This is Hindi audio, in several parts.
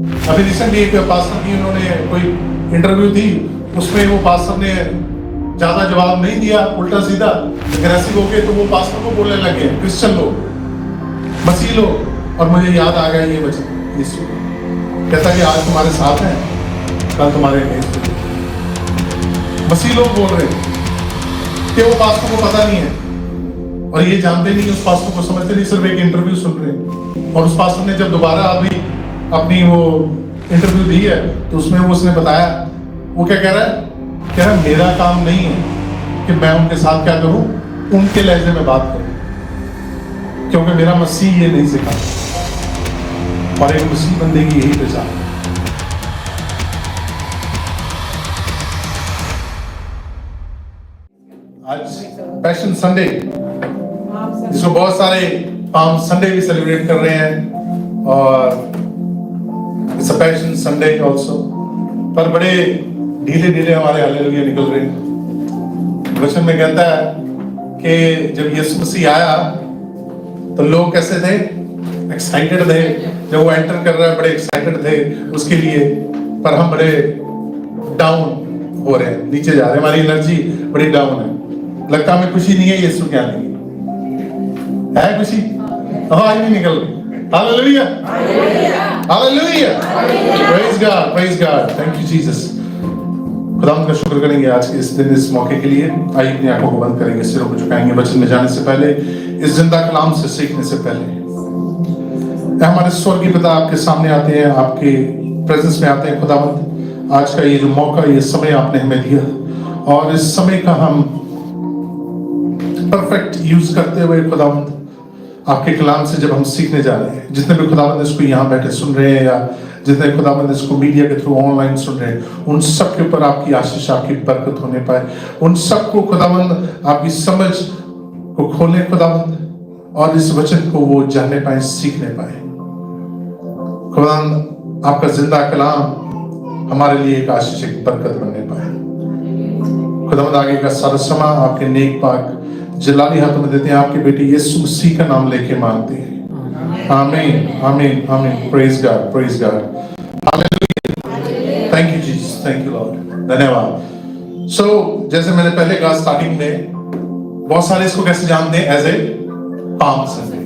अभी रिसेंटली एक पास्टर की उन्होंने कोई इंटरव्यू थी, उसमें वो पास्टर ने ज्यादा जवाब नहीं दिया, उल्टा सीधा अग्रेसिव हो गए, तो वो पास्टर को बोलने लगे, क्रिश्चियन लोग, मसीह लोग। और मुझे याद आ गया ये वचन यीशु कहता कि आज तुम्हारे साथ हैं, कल तुम्हारे नहीं। मसीह लोग बोल रहे कि वो पास्टर को पता नहीं है और ये जानते नहीं, उस पास्टर को समझते नहीं, सिर्फ एक इंटरव्यू सुन रहे हैं। और उस पास्टर ने जब दोबारा अभी अपनी वो इंटरव्यू दी है तो उसमें वो उसने बताया, वो क्या कह रहा है, कह रहा है मेरा काम नहीं है कि मैं उनके साथ क्या करूं, उनके लहजे में बात करूं, क्योंकि मेरा मसीह ये नहीं सिखा। और एक मसीह बंदे की यही पहचान है। आज पैशन संडे, जिसको बहुत सारे पाम संडे भी सेलिब्रेट कर रहे हैं, और it's a passion Sunday also, पर बड़े ढीले ढीले हमारे हालेलुया निकल रहे हैं। वचन में कहता है कि जब यीशु मसीह आया तो लोग कैसे थे, एक्साइटेड थे। जब वो एंटर कर रहा है बड़े एक्साइटेड थे उसके लिए, पर हम बड़े डाउन हो रहे हैं, नीचे जा रहे हैं, हमारी एनर्जी बड़ी डाउन है। लगता हमें खुशी नहीं है यीशु के आने की, है खुशी? आज नहीं निकल रही। Hallelujah, hallelujah, praise God, praise God, thank you Jesus. खुदावंद का शुक्र करेंगे आज के इस दिन, इस मौके के लिए। आइए अपनी आंखों को बंद करेंगे, सिरों को झुकाएंगे। वचन में जाने से पहले, इस जिंदा कलाम से सीखने से पहले, हमारे स्वर्गीय पिता आपके सामने आते हैं, आपके प्रेजेंस में आते हैं। खुदावंद आज का ये जो मौका, ये समय आपने हमें दिया, और इस समय का हम परफेक्ट यूज करते हुए खुदावंद आपके कलाम से जब हम सीखने जा रहे हैं, जितने भी खुदावंद इसको यहाँ बैठे सुन रहे हैं, या जितने खुदावंद इसको मीडिया के थ्रू ऑनलाइन सुन रहे हैं, उन सब के ऊपर आपकी आशीष, आपकी बरकत होने पाए। उन सबको खुदावंद आपकी समझ को खोले खुदावंद, और इस वचन को वो जानने पाए, सीखने पाए। खुदावंद आपका जिंदा कलाम हमारे लिए एक आशीष, एक बरकत बनने पाए। खुदावंद आगे का सारा समा आपके नेक पाक जलाली हाथों में देते हैं, आपके बेटे यीशु मसीह का नाम लेके मांगते हैं। आमीन, आमीन, आमीन। Praise God, praise God, hallelujah, thank you Jesus, thank you Lord, धन्यवाद। सो जैसे मैंने पहले कहा स्टार्टिंग में, बहुत सारे इसको कैसे जानते हैं, एज ए पाम संडे,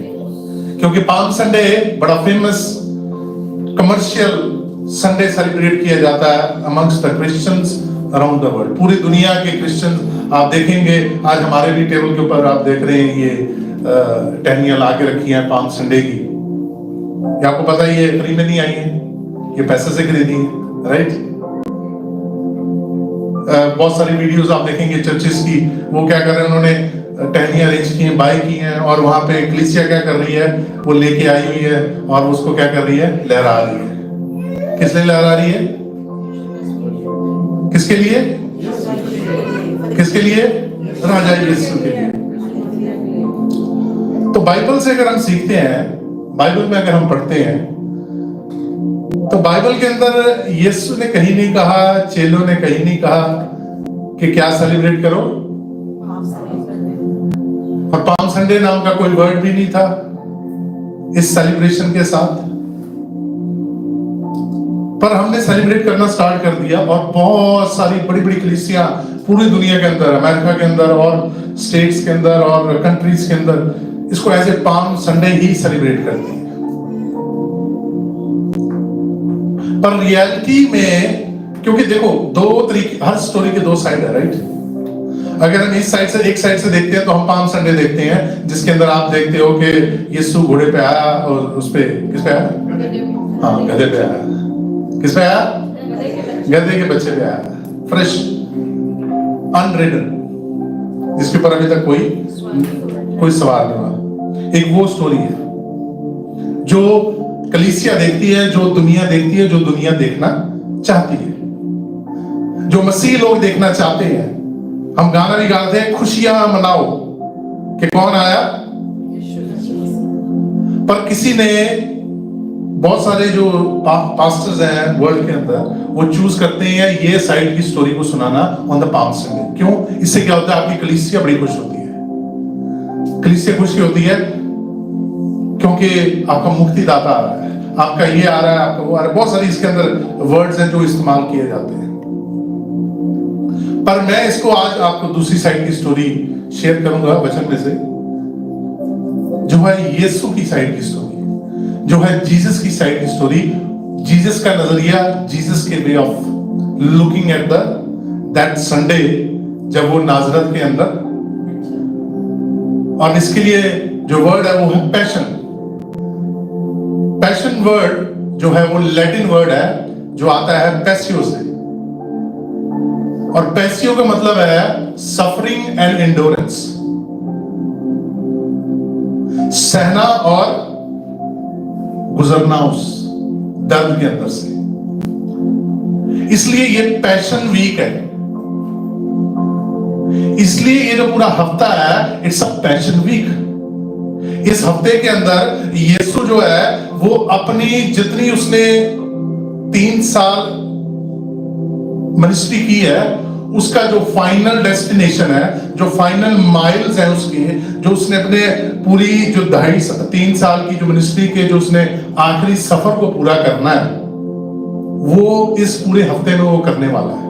क्योंकि पाम संडे बड़ा फेमस कमर्शियल संडे सेलिब्रेट किया जाता है amongst the Christians around the world. पूरी दुनिया के क्रिश्चियन आप देखेंगे, आज हमारे भी टेबल के ऊपर आप देख रहे हैं ये टहनियां ला के रखी हैं पाम संडे की। ये आपको पता ही है, फ्री में नहीं आई है, ये पैसे से खरीदी है, राइट? बहुत सारी वीडियोस आप देखेंगे चर्चेस की, वो क्या कर रहे हैं, उन्होंने टहनियां अरेंज की हैं, बाय की हैं, और वहां पे कलीसिया क्या कर रही है, वो लेके आई हुई है और उसको क्या कर रही है, लहरा रही है। किस लिए लहरा रही है? किसके लिए? किसके लिए? राजा यीशु के लिए। तो बाइबल से अगर हम सीखते हैं, बाइबल में अगर हम पढ़ते हैं, तो बाइबल के अंदर यीशु ने कहीं नहीं कहा, चेलों ने कहीं नहीं कहा कि क्या सेलिब्रेट करो, और पाम संडे नाम का कोई वर्ड भी नहीं था इस सेलिब्रेशन के साथ। पर हमने सेलिब्रेट करना स्टार्ट कर दिया, और बहुत सारी बड़ी बड़ी कलीसियां पूरी दुनिया के अंदर, अमेरिका के अंदर और स्टेट्स के अंदर और कंट्रीज के अंदर इसको एज ए पाम संडे ही सेलिब्रेट करती है। पर रियलिटी में, क्योंकि देखो दो तरीके, हर स्टोरी के दो साइड है, राइट? अगर हम इस साइड से, एक साइड से देखते हैं तो हम पाम संडे देखते हैं, जिसके अंदर आप देखते हो कि यीशु घोड़े पे आया, और उस पे किस पे आया? हाँ, गधे पे आया। किस पे आया? गधे के बच्चे पे आया, फ्रेश, अनरिडन, जिसके ऊपर अभी तक कोई सवाल नहीं हुआ। एक वो स्टोरी है जो कलीसिया देखती है, जो दुनिया देखती है, जो दुनिया देखना चाहती है, जो मसीह लोग देखना चाहते हैं। हम गाना भी गाते हैं, खुशियां मनाओ कि कौन आया, पर किसी ने, बहुत सारे जो पास्टर्स हैं वर्ल्ड के अंदर, वो चूज करते हैं ये साइड की स्टोरी को सुनाना ऑन द पाम संडे। क्यों? इससे क्या होता है, आपकी कलीसिया बड़ी खुश होती है। कलीसिया खुश होती है क्योंकि आपका मुक्तिदाता आ रहा है, आपका ये आ रहा है, आपका वो आ रहा है, बहुत सारी इसके अंदर वर्ड्स हैं जो इस्तेमाल किए जाते हैं। पर मैं इसको आज आपको दूसरी साइड की स्टोरी शेयर करूंगा वचन में से, जो है यीशु की साइड की स्टोरी, जो है जीसस की साइड की स्टोरी, जीसस का नजरिया, जीसस के way of looking at that Sunday जब वो नाजरत के अंदर। और इसके लिए जो वर्ड है वो है पैशन। पैशन वर्ड जो है वो लैटिन वर्ड है जो आता है पैसियो से, और पैसियो का मतलब है सफरिंग एंड एंडोरेंस, सहना और गुजरना उस दर्द के अंदर से। इसलिए ये पैशन वीक है, इसलिए ये जो पूरा हफ्ता है इट्स अ पैशन वीक। इस हफ्ते के अंदर यीशु जो है वो अपनी जितनी उसने 3 साल मिनिस्ट्री की है उसका जो फाइनल डेस्टिनेशन है, जो फाइनल माइल्स हैं उसके, जो उसने अपने पूरी जो 3 साल की जो मिनिस्ट्री के जो उसने आखिरी सफर को पूरा करना है, वो इस पूरे हफ्ते में वो करने वाला है।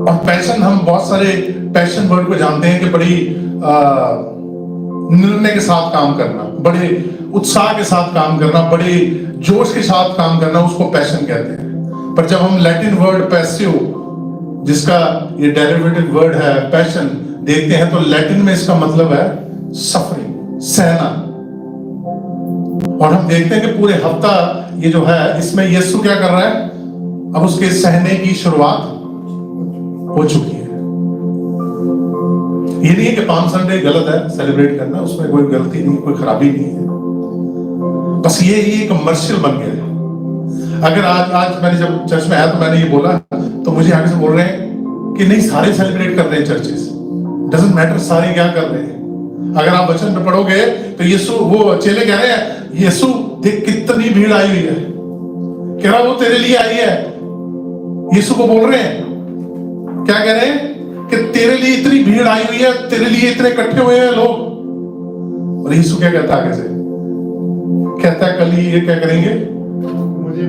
और पैशन, हम बहुत सारे पैशन वर्ड को जानते हैं कि बड़ी निर्णय के साथ काम करना, बड़े उत्साह के साथ काम करना, बड़े जोश के साथ काम करना, उसको पैशन कहते हैं। पर जब हम लैटिन वर्ड पैसियो, जिसका ये डेरिवेटिव वर्ड है पैशन, देखते हैं तो लैटिन में इसका मतलब है सफरिंग, सहना। और हम देखते हैं कि पूरे हफ्ता ये जो है इसमें यीशु क्या कर रहा है, अब उसके सहने की शुरुआत हो चुकी है। ये नहीं है कि पाम संडे गलत है सेलिब्रेट करना, उसमें कोई गलती नहीं, कोई खराबी नहीं है, बस ये कमर्शियल बन गया है। अगर आज मैंने जब चर्च में आया तो मैंने ये बोला तो मुझे आगे से बोल रहे हैं कि नहीं सारे सेलिब्रेट कर रहे हैं चर्चेस, डजंट मैटर सारे क्या कर रहे हैं। अगर आप वचन में पढ़ोगे तो यीशु, वो चेले कह रहे हैं यीशु देख कितनी भीड़ आई हुई है, कह रहा वो तेरे लिए आई है। यीशु को बोल रहे हैं, क्या कह रहे हैं कि तेरे लिए इतनी भीड़ आई हुई है, तेरे लिए इतने इकट्ठे हुए हैं लोग। और यीशु क्या कहता है, आगे से कहता है कल ही ये क्या करेंगे, मुझे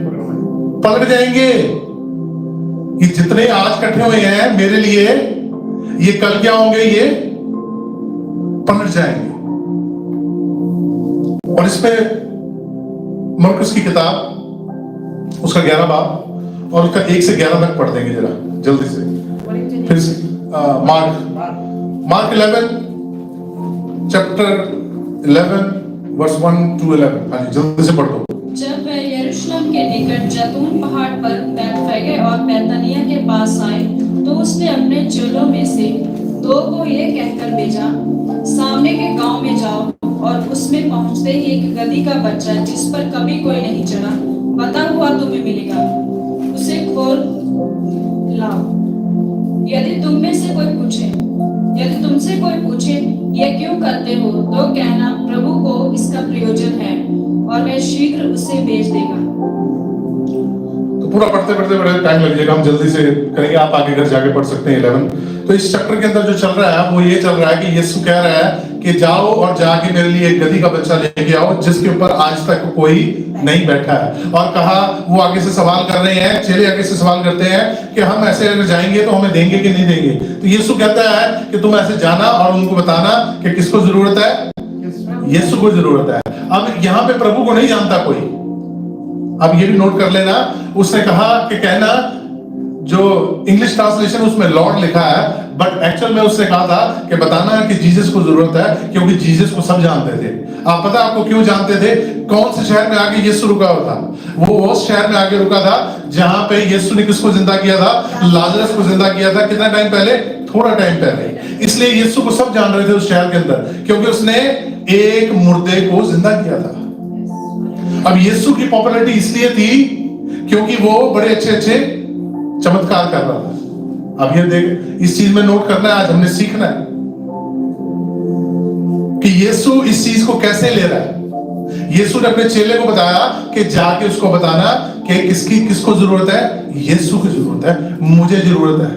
पलट जाएंगे। ये जितने आज इकट्ठे हुए हैं मेरे लिए, ये कल क्या होंगे, ये पलट जाएंगे। और इसमें मरकुस की किताब उसका 11 बाब और उसका 1 से 11 तक पढ़ देंगे जरा जल्दी से। फिर मार्क 11 चैप्टर 11 वर्स 1 to 11। हाँ जी जल्दी से पढ़ दो। जब वे यरूशलेम के निकट जैतून पहाड़ पर बैतफगे और बैतनिया के पास आए तो उसने अपने चेलों में से 2 को ये कहकर भेजा, सामने के गांव में जाओ और उसमें पहुंचते ही एक गदही का बच्चा जिस पर कभी कोई नहीं चढ़ा बता हुआ तुम्हें मिलेगा, उसे खोल लाओ। यदि तुमसे कोई पूछे ये क्यों करते हो तो कहना प्रभु को इसका प्रयोजन है और वह शीघ्र उसे भेज देगा। तो पूरा पढ़ते टाइम लग जाएगा, हम जल्दी से करेंगे, आप आगे घर जाके पढ़ सकते हैं 11। तो इस चैप्टर के अंदर जो चल रहा है वो ये चल रहा है कि यीशु कह रहा है कि जाओ और जाके मेरे लिए एक गदही का बच्चा लेके आओ जिसके ऊपर आज तक कोई नहीं बैठा है। और कहा, वो आगे से सवाल कर रहे हैं, चेले आगे से सवाल करते हैं कि हम ऐसे अगर जाएंगे तो हमें देंगे कि नहीं देंगे। तो यीशु कहता है कि तुम ऐसे जाना और उनको बताना कि किसको जरूरत है, यीशु को जरूरत है। अब यहाँ पे प्रभु को नहीं जानता कोई, अब ये भी नोट कर लेना, उसने कहा कि कहना, जो इंग्लिश ट्रांसलेशन उसमें लॉर्ड लिखा है बट एक्चुअल में उसने कहा था कि बताना कि जीसस को जरूरत है, क्योंकि जीसस को सब जानते थे। आप पता आपको क्यों जानते थे, कौन से शहर में आके यीशु रुका हुआ था, वो उस शहर में आके रुका था जहां पे यीशु ने किसको जिंदा किया था, लाजरस को जिंदा किया था। कितना टाइम पहले, थोड़ा टाइम पहले। इसलिए यीशु को सब जान रहे थे उस शहर के अंदर, क्योंकि उसने एक मुर्दे को जिंदा किया था। अब यीशु की पॉपुलैरिटी इसलिए थी क्योंकि वो बड़े अच्छे चमत्कार कर रहा था। अब ये देख, इस चीज में नोट करना है, आज हमने सीखना है कि यीशु इस चीज को कैसे ले रहा है। यीशु ने अपने चेले को बताया कि जाके उसको बताना कि किसको जरूरत है, यीशु की जरूरत है, मुझे जरूरत है,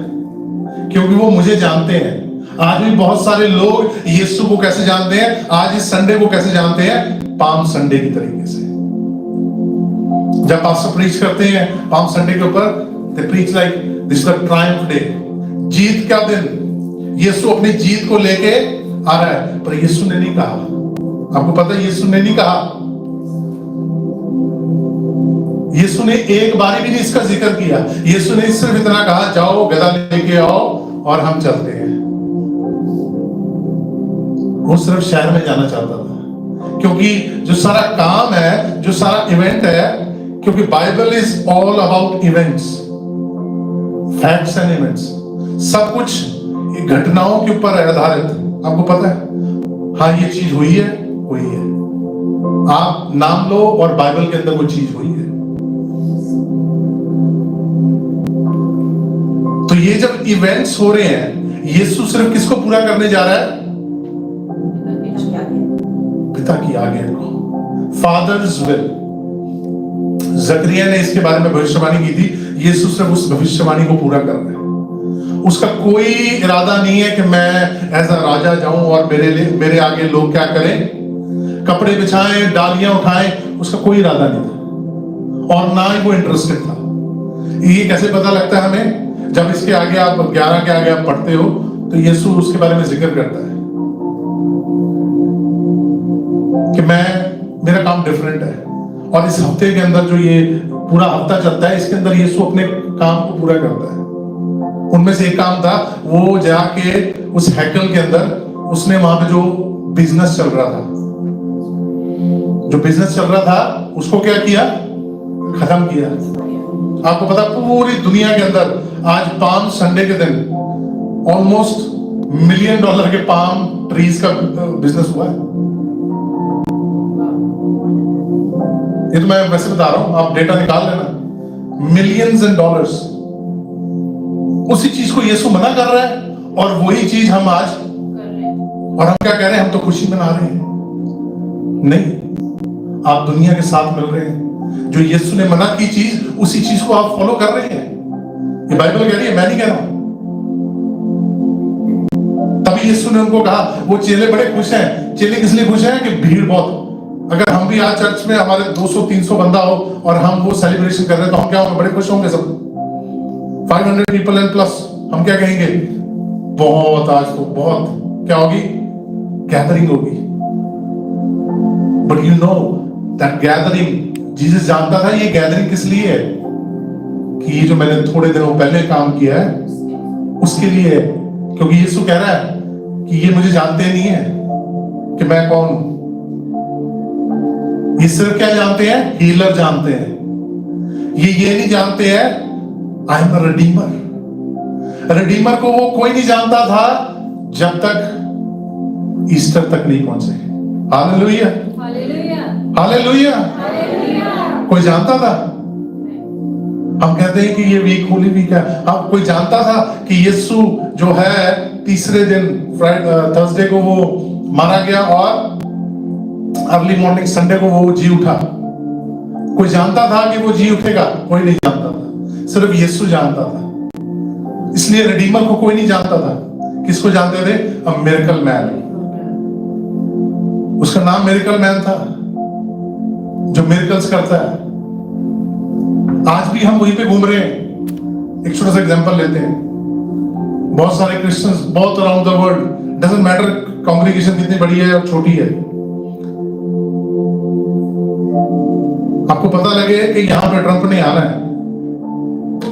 क्योंकि वो मुझे जानते हैं। आज भी बहुत सारे लोग यीशु को कैसे जानते हैं, आज इस संडे को कैसे जानते हैं, पाम संडे की तरीके से। जब पास्टर प्रीच करते हैं पाम संडे के ऊपर, they preach like this is the triumph day, जीत का दिन। यीशु अपनी जीत को लेके आ रहा है, पर यीशु ने नहीं कहा, आपको पता है यीशु ने नहीं कहा, यीशु ने एक बारी भी नहीं इसका जिक्र किया। यीशु ने सिर्फ इतना कहा, जाओ गधा लेके आओ और हम चलते हैं। वो सिर्फ शहर में जाना चाहता था, क्योंकि जो सारा काम है, जो सारा इवेंट है, क्योंकि Bible is all about events, facts and events, सब कुछ घटनाओं के ऊपर है आधारित। आपको पता है, हाँ ये चीज हुई है, हुई है, आप नाम लो और बाइबल के अंदर वो चीज हुई है। तो ये जब इवेंट्स हो रहे हैं, यीशु सिर्फ किसको पूरा करने जा रहा है, पिता की आज्ञा को, फादर्स विल। जकरिया ने इसके बारे में भविष्यवाणी की थी, यीशु सिर्फ उस भविष्यवाणी को पूरा कर रहा है। उसका कोई इरादा नहीं है कि मैं एज अ राजा जाऊं और मेरे आगे लोग क्या करें, कपड़े बिछाएं, डालियां उठाएं, उसका कोई इरादा नहीं था और ना ही वो इंटरेस्टेड था। ये कैसे पता लगता है हमें, जब इसके आगे आप 11 के आगे आप पढ़ते हो तो यीशु उसके बारे में जिक्र करता है कि मेरा काम डिफरेंट है। और इस हफ्ते के अंदर जो ये पूरा हफ्ता चलता है, इसके अंदर यीशु अपने काम को पूरा करता है। उनमें से एक काम था, वो जाके उस हैकल के अंदर उसने वहां पे जो बिजनेस चल रहा था, उसको क्या किया, खत्म किया। आपको पता, पूरी दुनिया के अंदर आज पाम संडे के दिन ऑलमोस्ट $1 मिलियन के पाम ट्रीज का बिजनेस हुआ है। ये तो मैं वैसे बता रहा हूं, आप डेटा निकाल लेना, मिलियंस एंड डॉलर्स। उसी चीज को यीशु मना कर रहा है और वही चीज हम आज कर रहे हैं। और हम क्या कह रहे हैं, हम तो खुशी मना रहे हैं। नहीं, आप दुनिया के साथ मिल रहे हैं। जो यीशु ने मना की चीज, उसी चीज को आप फॉलो कर रहे हैं। ये बाइबल कह रही है, मैं नहीं कह रहा हूं। तभी यीशु ने उनको कहा, वो चेले बड़े खुश हैं। चेले किस लिए खुश हैं कि भीड़ बहुत। अगर हम भी आज चर्च में हमारे 200-300 बंदा हो और हम वो सेलिब्रेशन कर रहे हैं, तो हम क्या होंगे, बड़े खुश होंगे सब। 500 पीपल एंड प्लस, हम क्या कहेंगे, बहुत, आज तो बहुत क्या होगी, गैदरिंग होगी। But you know that gathering, Jesus जानता था ये गैदरिंग किस लिए है, कि ये जो मैंने थोड़े दिनों पहले काम किया है उसके लिए है। क्योंकि यीशु कह रहा है कि ये मुझे जानते नहीं है कि मैं कौन हूं। ये सिर्फ क्या जानते हैं, हीलर जानते हैं। ये नहीं जानते हैं I am a Redeemer. Redeemer को वो कोई नहीं जानता था जब तक ईस्टर तक नहीं पहुंचे। Hallelujah, hallelujah. कोई जानता था? हम कहते हैं कि ये वीक होली वीक है। हाँ, कोई जानता था कि यीशु जो है तीसरे दिन थर्सडे को वो मारा गया और अर्ली मॉर्निंग संडे को वो जी उठा? कोई जानता था कि वो जी उठेगा? कोई नहीं जानता था, सिर्फ यीशु जानता था। इसलिए रिडीमर को कोई नहीं जानता था। किसको जानते थे? A miracle man. उसका नाम मिरेकल मैन था, जो मिरेकल्स करता है। आज भी हम वहीं पे घूम रहे हैं। एक छोटा सा एग्जांपल लेते हैं। बहुत सारे क्रिश्चियंस बहुत around the world, doesn't matter congregation कितनी बड़ी है और छोटी है, आपको पता लगे कि यहां पे ट्रंप ने आना है,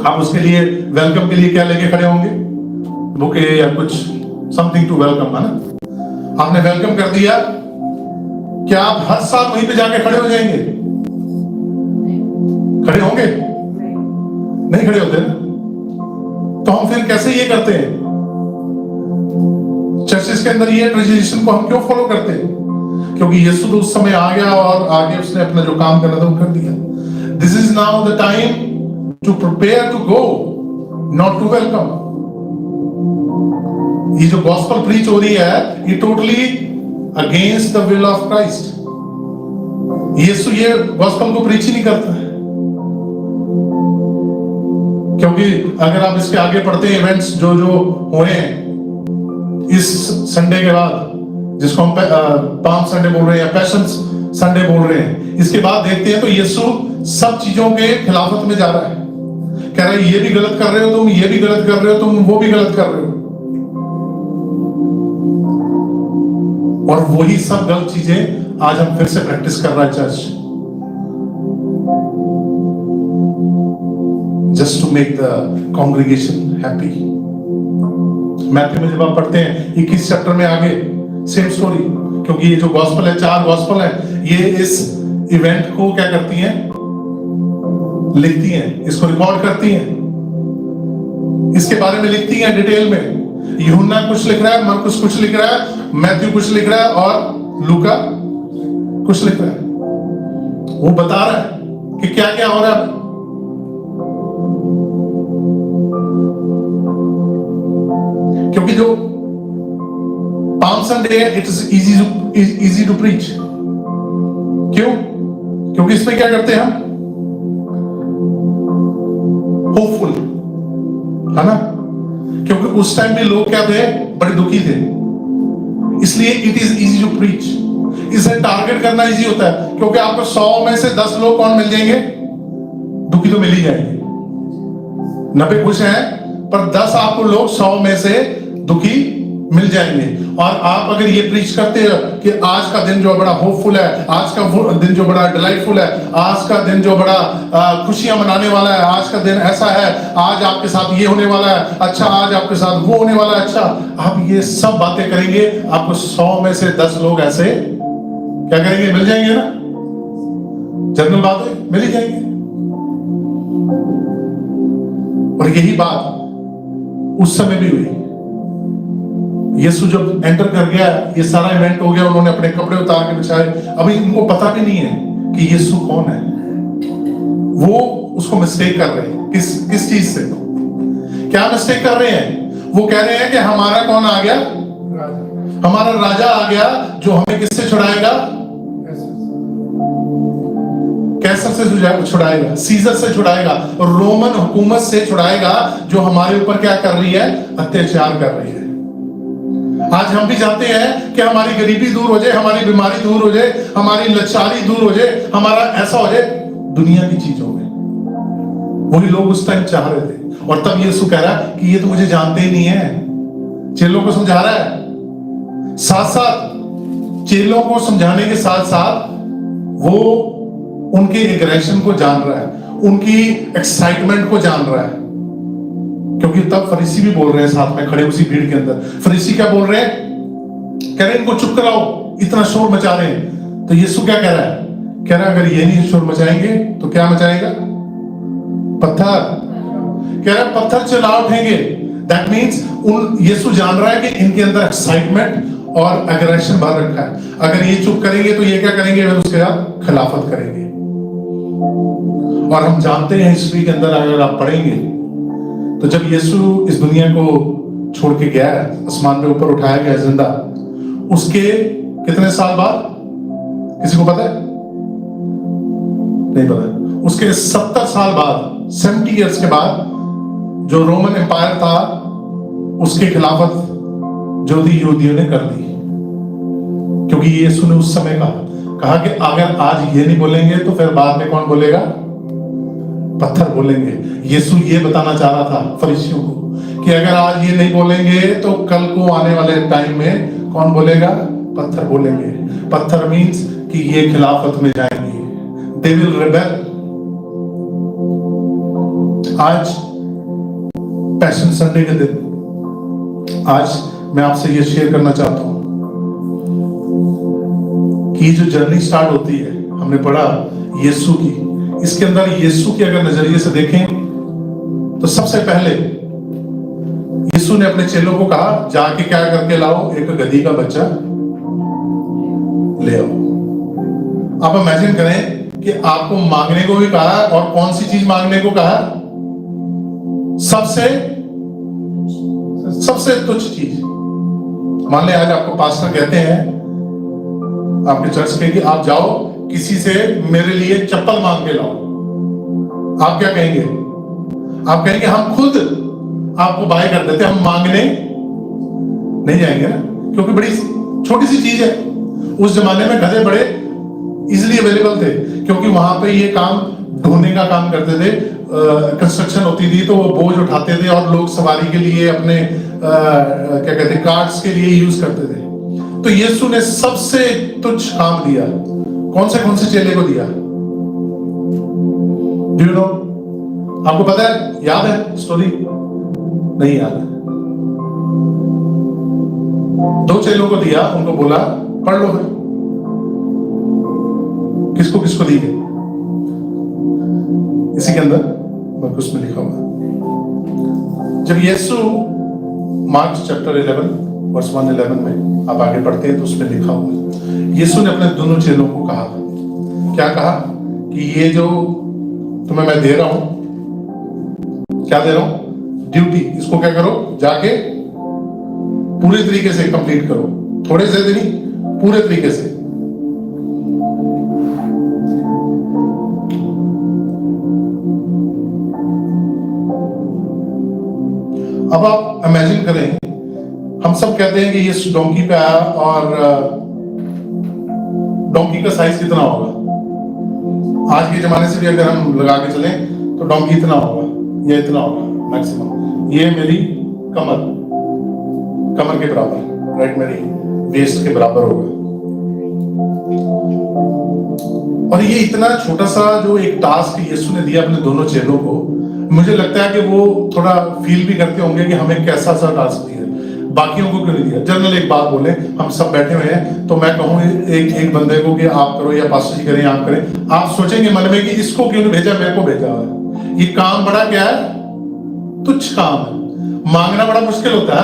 आप उसके लिए वेलकम के लिए क्या लेके खड़े होंगे? बुके या कुछ समथिंग टू वेलकम, है ना? आपने वेलकम कर दिया, क्या आप हर साल वहीं पे जाके खड़े हो जाएंगे? खड़े होंगे? नहीं खड़े होते ना। तो हम फिर कैसे ये करते हैं? चर्चेस के अंदर ये ट्रेडिशन को हम क्यों फॉलो करते हैं? क्योंकि यीशु तो उस समय आ गया और आगे उसने अपना जो काम करना था वो कर दिया। This is now the time to prepare to go, not to welcome. ये जो गॉस्पेल प्रीच हो रही है, ये totally against the will of Christ. यीशु ये गॉस्पेल को प्रीच ही नहीं करता है। क्योंकि अगर आप इसके आगे पढ़ते हैं इवेंट्स जो जो हुए हैं, इस संडे के बाद, जिसको हम पाम संडे बोल रहे हैं या पैशन संडे बोल रहे हैं, इसके बाद देखते हैं तो यीशु सब चीजों के खिलाफत में जा रहा है। कह रहा है ये भी गलत कर रहे हो तुम, ये भी गलत कर रहे हो तुम, वो भी गलत कर रहे हो। और वही सब गलत चीजें आज हम फिर से प्रैक्टिस कर रहा है church, just to make the congregation happy. Matthew में जब आप पढ़ते हैं 21 चैप्टर में आगे सेम स्टोरी, क्योंकि ये जो गॉस्पल है, 4 गॉस्पल है, ये इस इवेंट को क्या करती हैं, लिखती हैं, इसको रिकॉर्ड करती हैं, इसके बारे में लिखती हैं डिटेल में। यूहन्ना कुछ लिख रहा है, मरकुस कुछ लिख रहा है, मैथ्यू कुछ लिख रहा है और लूका कुछ लिख रहा है। वो बता रहा है कि क्या क्या हो रहा है। क्योंकि जो पाम संडे है, it is easy to preach. क्यों? क्योंकि इसमें क्या करते हैं हम, होपफुल, है ना? क्योंकि उस टाइम में लोग क्या थे, बड़े दुखी थे, इसलिए it is easy to preach. इसे टारगेट करना इजी होता है, क्योंकि आपको 100 में से 10 लोग कौन मिल जाएंगे, दुखी तो मिल ही जाएंगे। 90 खुश हैं, पर 10 आपको लोग 100 में से दुखी मिल जाएंगे। और आप अगर ये प्रीच करते हो कि आज का दिन जो बड़ा होपफुल है, आज का दिन जो बड़ा डिलाइटफुल है, आज का दिन जो बड़ा खुशियां मनाने वाला है, आज का दिन ऐसा है, आज आपके साथ ये होने वाला है, अच्छा आज आपके साथ वो होने वाला है, अच्छा, आप ये सब बातें करेंगे, आपको 100 में से 10 लोग ऐसे क्या करेंगे, मिल जाएंगे ना। जनरल बात है, मिल ही जाएंगे। और यही बात उस समय भी हुई। यीशु जब एंटर कर गया, ये सारा इवेंट हो गया, उन्होंने अपने कपड़े उतार के बिछाए। अभी इनको पता भी नहीं है कि यीशु कौन है। वो उसको मिस्टेक कर रहे हैं। किस चीज से? क्या मिस्टेक कर रहे हैं? वो कह रहे हैं कि हमारा कौन आ गया, हमारा राजा आ गया, जो हमें किससे छुड़ाएगा, कैसर से छुड़ाएगा, सीजर से छुड़ाएगा, और रोमन हुकूमत से छुड़ाएगा, जो हमारे ऊपर क्या कर रही है, अत्याचार कर रही है। आज हम भी चाहते हैं कि हमारी गरीबी दूर हो जाए, हमारी बीमारी दूर हो जाए, हमारी लाचारी दूर हो जाए, हमारा ऐसा हो जाए दुनिया की चीजों में। वही लोग उस टाइम चाह रहे थे। और तब यीशु कह रहा है कि ये तो मुझे जानते ही नहीं है। चेलों को समझा रहा है, साथ साथ चेलों को समझाने के साथ साथ वो उनके एग्रेशन को जान रहा है, उनकी एक्साइटमेंट को जान रहा है। क्योंकि तब फरीसी भी बोल रहे हैं साथ में खड़े उसी भीड़ के अंदर। फरीसी क्या बोल रहे हैं? कह रहे हैं इनको चुप कराओ, इतना शोर मचा रहे हैं। तो यीशु क्या कह रहा है? कह रहा है अगर ये नहीं शोर मचाएंगे तो क्या मचाएगा? पत्थर। कह रहा है पत्थर चला उठेंगे। दैट मीन्स यीशु जान रहा है कि इनके अंदर एक्साइटमेंट और एग्रेशन भर रखा है। अगर ये चुप करेंगे तो ये क्या करेंगे, फिर उसके साथ खिलाफत करेंगे। और हम जानते हैं हिस्ट्री के अंदर, अगर आप पढ़ेंगे तो जब यीशु इस दुनिया को छोड़ के गया, आसमान में ऊपर उठाया गया जिंदा, उसके कितने साल बाद, किसी को पता है? नहीं पता। उसके 70 साल बाद, 70 इयर्स के बाद, जो रोमन एम्पायर था उसके खिलाफत जो थी यहूदियों ने कर दी। क्योंकि यीशु ने उस समय कहा कि अगर आज ये नहीं बोलेंगे तो फिर बाद में कौन बोलेगा? पत्थर बोलेंगे। यीशु ये बताना चाह रहा था फरीसियों को कि अगर आज ये नहीं बोलेंगे तो कल को आने वाले टाइम में कौन बोलेगा? पत्थर बोलेंगे। पत्थर मीन्स कि ये खिलाफत में जाएंगे, दे विल रिबेल। आज पैशन संडे के दिन आज मैं आपसे ये शेयर करना चाहता हूं कि जो जर्नी स्टार्ट होती है, हमने पढ़ा यीशु की, इसके अंदर यीशु के अगर नजरिए से देखें तो सबसे पहले यीशु ने अपने चेलों को कहा जाके क्या करके लाओ, एक गधी का बच्चा ले आओ। आप इमेजिन करें कि आपको मांगने को भी कहा और कौन सी चीज मांगने को कहा? सबसे तुच्छ चीज। मान ले आज आपको पास्टर कहते हैं आपके चर्च के कि आप जाओ किसी से मेरे लिए चप्पल मांग के लाओ, आप क्या कहेंगे? आप कहेंगे हम खुद आपको बाय कर देते, हम मांगने नहीं जाएंगे ना, क्योंकि बड़ी छोटी सी चीज है। उस जमाने में गधे बड़े इजिली अवेलेबल थे, क्योंकि वहां पे ये काम ढोने का काम करते थे। कंस्ट्रक्शन होती थी तो वो बोझ उठाते थे और लोग सवारी के लिए अपने क्या कहते हैं कार्ट्स के लिए यूज करते थे। तो यीशु ने सबसे तुच्छ काम दिया। कौन से चेले को दिया? Do you know? आपको पता है? याद है स्टोरी? नहीं याद है। 2 चेलों को दिया, उनको बोला पढ़ लो फिर। किसको किसको दी गई? इसी के अंदर मरकुस में लिखा हुआ। जब यीशु मार्क चैप्टर 11 वर्स 111 में आप आगे पढ़ते हैं तो उसमें लिखा हुआ यीशु ने अपने दोनों चेलों को कहा, क्या कहा? कि ये जो तुम्हें मैं दे रहा हूं, क्या दे रहा हूं? ड्यूटी। इसको क्या करो? जाके पूरे तरीके से कंप्लीट करो। थोड़े से नहीं, पूरे तरीके से। अब आप इमेजिन करें, हम सब कहते हैं कि ये डोंकी पे आया और डोंकी का साइज कितना होगा? आज के जमाने से भी अगर हम लगा के चलें तो डोंकी इतना होगा, ये इतना होगा मैक्सिमम। ये मेरी कमर के बराबर, राइट, मेरी वेस्ट के बराबर होगा। और ये इतना छोटा सा जो एक टास्क यीशु ने दिया अपने दोनों चेलों को, मुझे लगता है कि वो थोड़ा फील भी करते होंगे कि हमें कैसा सा टास्क दिया, बाकियों को क्यों नहीं दिया। जनरल एक बात बोले, हम सब बैठे हुए हैं तो मैं कहूँ एक बंदे को कि आप करो या पास्टर जी करें, आप करें, आप सोचेंगे मन में कि इसको क्यों नहीं भेजा, मेरे को भेजा है। ये काम बड़ा क्या है? तुच्छ काम है। मांगना बड़ा मुश्किल होता है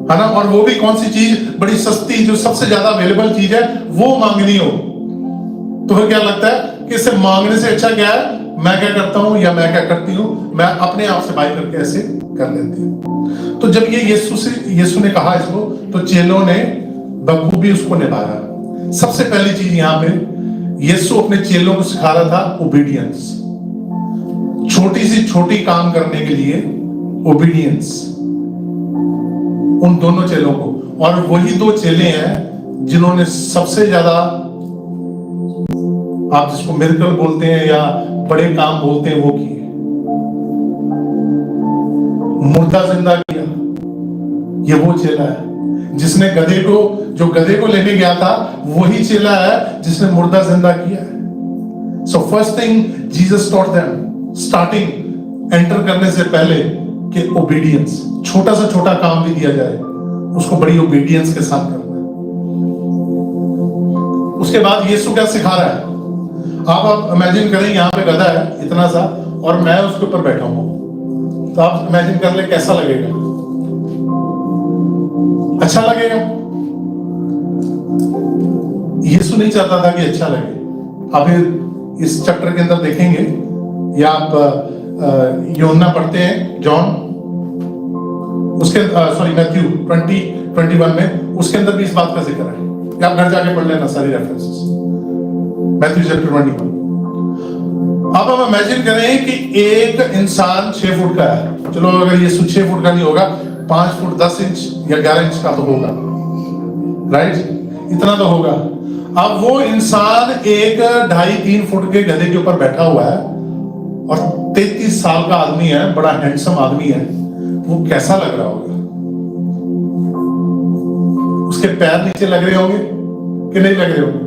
ना, और वो भी कौन सी चीज बड़ी सस्ती, जो सबसे ज्यादा अवेलेबल चीज है, वो मांगनी हो तो फिर क्या लगता है कि इसे मांगने से अच्छा क्या है, मैं क्या करता हूं या मैं क्या करती हूं, मैं अपने आप से बाई करके ऐसे कर लेती हूं। तो जब ये यीशु ने कहा इसको, तो चेलों ने बखूबी उसको निभाया। सबसे पहली चीज यहां पे यीशु अपने चेलों को सिखा रहा था ओबीडियंस। छोटी सी छोटी काम करने के लिए ओबीडियंस उन दोनों चेलों को। और वही 2 चेले हैं जिन्होंने सबसे ज्यादा, आप जिसको मिरेकल बोलते हैं या बड़े काम बोलते हैं, वो किए। मुर्दा जिंदा किया, ये वो चेला है जिसने गधे को लेने गया था, वही चेला है जिसने मुर्दा जिंदा किया है। So first thing Jesus taught them starting, enter करने से पहले, कि ओबीडियंस। छोटा से छोटा काम भी दिया जाए उसको बड़ी ओबीडियंस के साथ करना है। उसके बाद यीशु क्या सिखा रहा है? आप इमेजिन करें, यहाँ पे गधा है इतना सा और मैं उसके ऊपर बैठा हूं, तो आप इमेजिन कर ले कैसा लगेगा? अच्छा लगेगा? यीशु नहीं चाहता था कि अच्छा लगे। आप इस चैप्टर के अंदर देखेंगे, या आप यूहन्ना पढ़ते हैं, जॉन, उसके मैथ्यू 20:21 में, उसके अंदर भी इस बात का जिक्र है। आप घर जाके पढ़ लेना सारी रेफरेंसेस, मैथ्यू चैप्टर 21। अब हम इमेजिन करें कि एक इंसान 6 फुट का है। चलो अगर ये 6 फुट का नहीं होगा, 5 फुट 10 इंच या 11 इंच का तो होगा, राइट? इतना तो होगा। अब वो इंसान एक 2.5-3 फुट के गधे के ऊपर बैठा हुआ है और 33 साल का आदमी है, बड़ा हैंडसम आदमी है। वो कैसा लग रहा होगा? उसके पैर नीचे लग रहे होंगे कि नहीं लग रहे होंगे?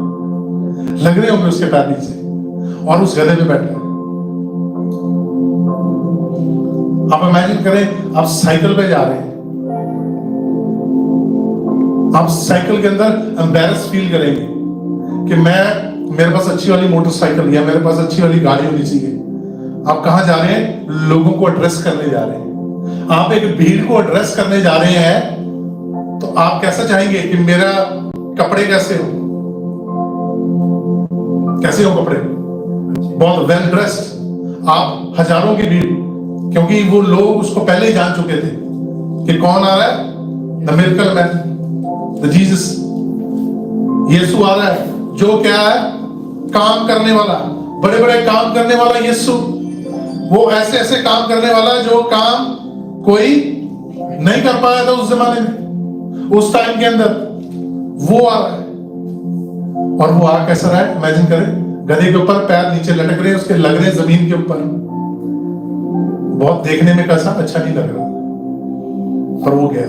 लग रहे होंगे उसके पैर नीचे, और उस गधे पे बैठा है। आप इमेजिन करें, आप साइकिल पे जा रहे हैं, आप साइकिल के अंदर एम्बैरस फील करेंगे कि मेरे पास अच्छी वाली मोटरसाइकिल या मेरे पास अच्छी वाली गाड़ी होनी चाहिए। आप कहां जा रहे हैं? लोगों को एड्रेस करने जा रहे हैं। आप एक भीड़ को एड्रेस करने जा रहे हैं, तो आप कैसा चाहेंगे कि मेरा कपड़े कैसे हो? कैसे हो कपड़े? बहुत वेल ड्रेस्ड। आप हजारों की भीड़, क्योंकि वो लोग उसको पहले ही जान चुके थे कि कौन आ रहा है, the miracle man, the Jesus. यीशु आ रहा है जो क्या है, काम करने वाला, बड़े बड़े काम करने वाला यीशु। वो ऐसे ऐसे काम करने वाला जो काम कोई नहीं कर पाया था उस जमाने में, उस टाइम के अंदर, वो आ रहा है। और वो आ कैसा रहा है, इमेजिन करें, गधे के ऊपर, पैर नीचे लटक रहे, उसके लग रहे जमीन के ऊपर, बहुत देखने में कैसा अच्छा नहीं लग रहा, पर वो गया,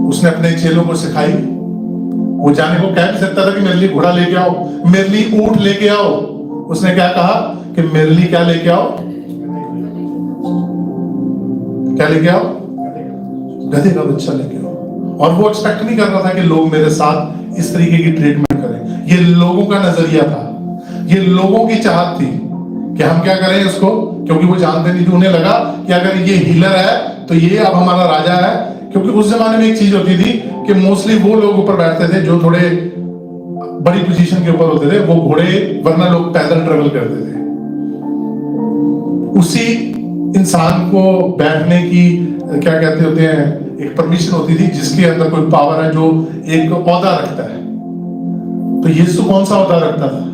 उसने अपने चेलों को सिखाई। वो जाने को कह भी सकता था कि मेरे लिए घोड़ा लेके आओ, मेरे लिए ऊंट लेके आओ, उसने क्या कहा कि मेरे लिए क्या लेके आओ, क्या लेके आओ, गधे का बच्चा लेके आओ। और वो एक्सपेक्ट नहीं कर रहा था कि लोग मेरे साथ इस तरीके की ट्रीटमेंट करें। ये लोगों का नजरिया था, ये लोगों की चाहत थी कि हम क्या करें इसको, क्योंकि वो जानते नहीं थे, उन्हें लगा कि अगर ये हीलर है तो ये अब हमारा राजा है। क्योंकि उस जमाने में एक चीज होती थी कि मोस्टली वो लोग ऊपर बैठते थे जो थोड़े बड़ी पोजीशन के ऊपर होते थे, वो घोड़े, वरना लोग पैदल ट्रेवल करते थे। उसी इंसान को बैठने की क्या कहते होते हैं, एक परमिशन होती थी, जिसके अंदर कोई पावर है, जो एक ओहदा रखता है। तो यीशु कौन सा ओहदा रखता था?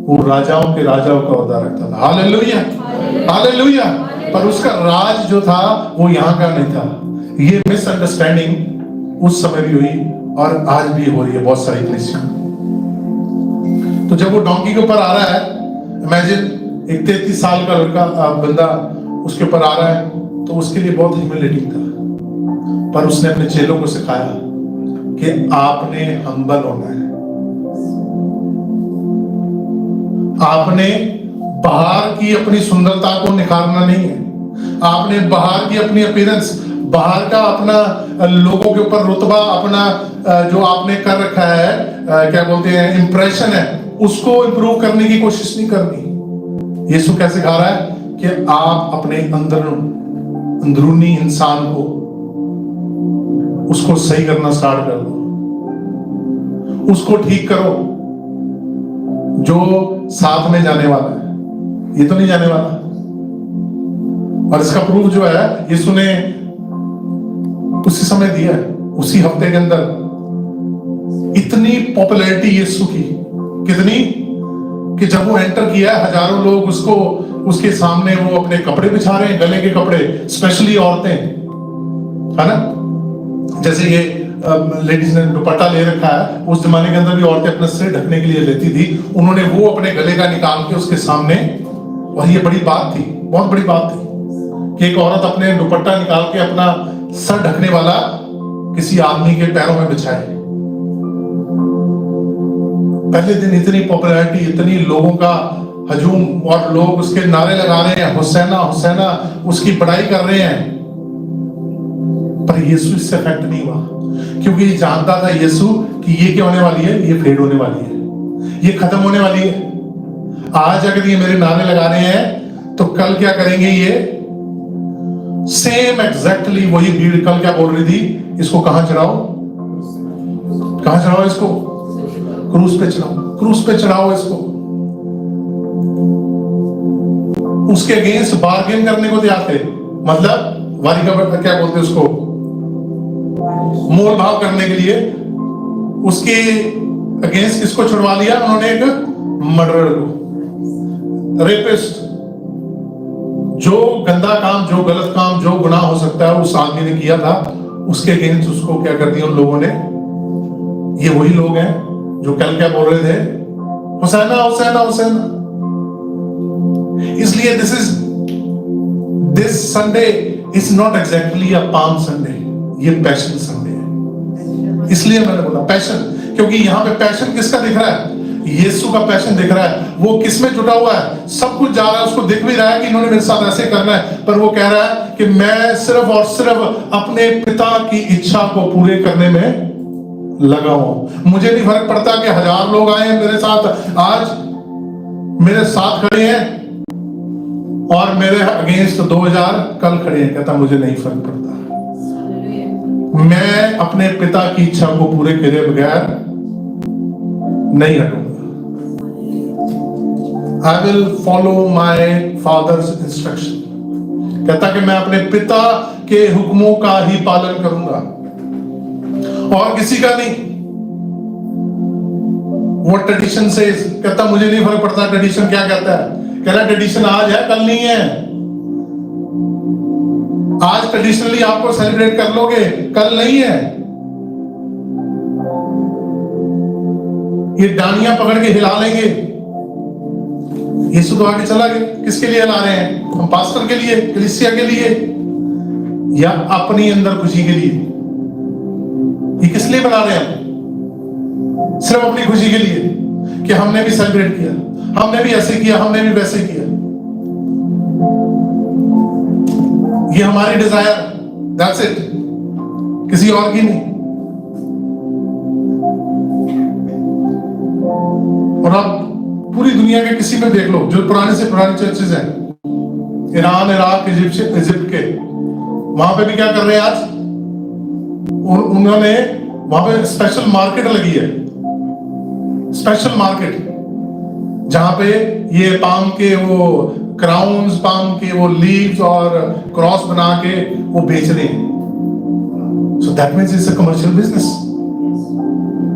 वो राजाओं के राजाओं का ओहदा रखता था। Hallelujah, hallelujah. पर उसका राज जो था वो यहाँ का नहीं था। ये मिसअंडरस्टैंडिंग उस समय भी हुई और आज भी हो रही है बहुत सारी कलीसियां। तो जब वो डोंकी के ऊपर आ रहा है, इमेजिन एक 33 साल का लड़का बंदा उसके ऊपर आ रहा है, तो उसके लिए बहुत ह्यूमिलिटी था। पर उसने अपने चेलों को सिखाया कि आपने हम्बल होना है, आपने बाहर की अपनी सुंदरता को निखारना नहीं है, आपने बाहर की अपनी अपीयरेंस, बाहर का अपना लोगों के ऊपर रुतबा, अपना जो आपने कर रखा है, क्या बोलते हैं, इंप्रेशन है, उसको इंप्रूव करने की कोशिश नहीं करनी। यीशु कैसे सिखा रहा है कि आप अपने अंदरूनी इंसान को, उसको सही करना स्टार्ट कर दो, उसको ठीक करो। जो साथ में जाने वाला है, ये तो नहीं जाने वाला। और इसका प्रूफ जो है यीशु ने उसी समय दिया है, उसी हफ्ते के अंदर। इतनी पॉपुलैरिटी यीशु की, कितनी, कि जब वो एंटर किया, हजारों लोग उसको, उसके सामने वो अपने कपड़े बिछा रहे हैं, गले के कपड़े, स्पेशली औरतें, है ना। जैसे ये लेडीज ने दुपट्टा ले रखा है, उस जमाने के अंदर भी औरतें अपना सिर ढकने के लिए लेती थी, उन्होंने वो अपने गले का निकाल के उसके सामने, और ये बड़ी बात थी, बहुत बड़ी बात थी कि एक औरत अपने दुपट्टा निकाल के अपना सर ढकने वाला किसी आदमी के पैरों में बिछाए। पहले दिन इतनी पॉपुलैरिटी, इतनी लोगों का हजूम, और लोग उसके नारे लगा रहे हैं, हुसैना हुसैना, उसकी बड़ाई कर रहे हैं। पर यीशु इससे अफेक्ट नहीं हुआ, क्योंकि ये जानता था यीशु कि ये क्या होने वाली है, ये फेड होने वाली है, ये खत्म होने वाली है। आज अगर ये मेरे नारे लगा रहे हैं तो कल क्या करेंगे, ये सेम एग्जैक्टली वही भीड़ कल क्या बोल रही थी, इसको कहां चढ़ाओ, कहां चढ़ाओ, इसको क्रूस पे चढ़ाओ, क्रूस पे चढ़ाओ इसको। उसके अगेंस्ट बार्गेन करने को तैयार थे, मतलब वारी का क्या बोलते हैं उसको, मोल भाव करने के लिए। उसके अगेंस्ट किसको छुड़वा लिया उन्होंने? एक मर्डरर को, रेपिस्ट, जो गंदा काम, जो गलत काम, जो गुनाह हो सकता है उस आदमी ने किया था, उसके अगेंस्ट उसको क्या कर दिया उन लोगों ने। ये वही लोग हैं जो कल क्या बोल रहे थे, हुसैना हुसैना हुसैना। इसलिए this Sunday is not exactly a palm Sunday, ये पैशन संडे है। इसलिए मैंने बोला पैशन, क्योंकि यहाँ पे पैशन किसका दिख रहा है? यीशु का पैशन दिख रहा है। वो किस में जुटा हुआ है? सब कुछ जा रहा है, उसको दिख भी रहा है कि इन्होंने मेरे साथ ऐसे करना है, पर वो कह रहा है कि मैं सिर्फ और सिर्फ अपने पिता की इच्छा को पूरे करने में लगा हूं। मुझे नहीं फर्क पड़ता कि 1000 लोग आए हैं मेरे साथ, आज मेरे साथ खड़े हैं और मेरे अगेंस्ट 2000 कल खड़े हैं, कहता मुझे नहीं फर्क पड़ता। मैं अपने पिता की इच्छा को पूरे करे बगैर नहीं हटूंगा। I will follow my father's instruction. कहता कि मैं अपने पिता के हुक्मों का ही पालन करूंगा और किसी का नहीं। वो ट्रेडिशन से कहता मुझे नहीं फर्क पड़ता ट्रेडिशन क्या कहता है। कह रहा ट्रेडिशन आज है कल नहीं है। आज ट्रेडिशनली आपको सेलिब्रेट कर लोगे, कल नहीं है। ये डांडियां पकड़ के हिला लेंगे। यीशु तो आगे चला गया, किसके लिए हिला रहे हैं? हम पास्टर के लिए, कलीसिया के लिए, या अपनी अंदर खुशी के लिए? ये किस लिए बना रहे हैं? सिर्फ अपनी खुशी के लिए कि हमने भी सेलिब्रेट किया, हमने भी ऐसे किया, हमने भी वैसे किया। ये हमारी डिजायर, दैट्स इट, किसी और की नहीं। और आप पूरी दुनिया के किसी में देख लो, जो पुराने से पुराने चर्चेज हैं, ईरान, इराक, इजिप्ट के, वहां पे भी क्या कर रहे हैं आज? उन्होंने वहां पे स्पेशल मार्केट लगी है, स्पेशल मार्केट, जहां पे ये पाम के वो क्राउन्स, पाम के वो लीव्स और क्रॉस बना के वो बेच रहे हैं। So that means it's a commercial business.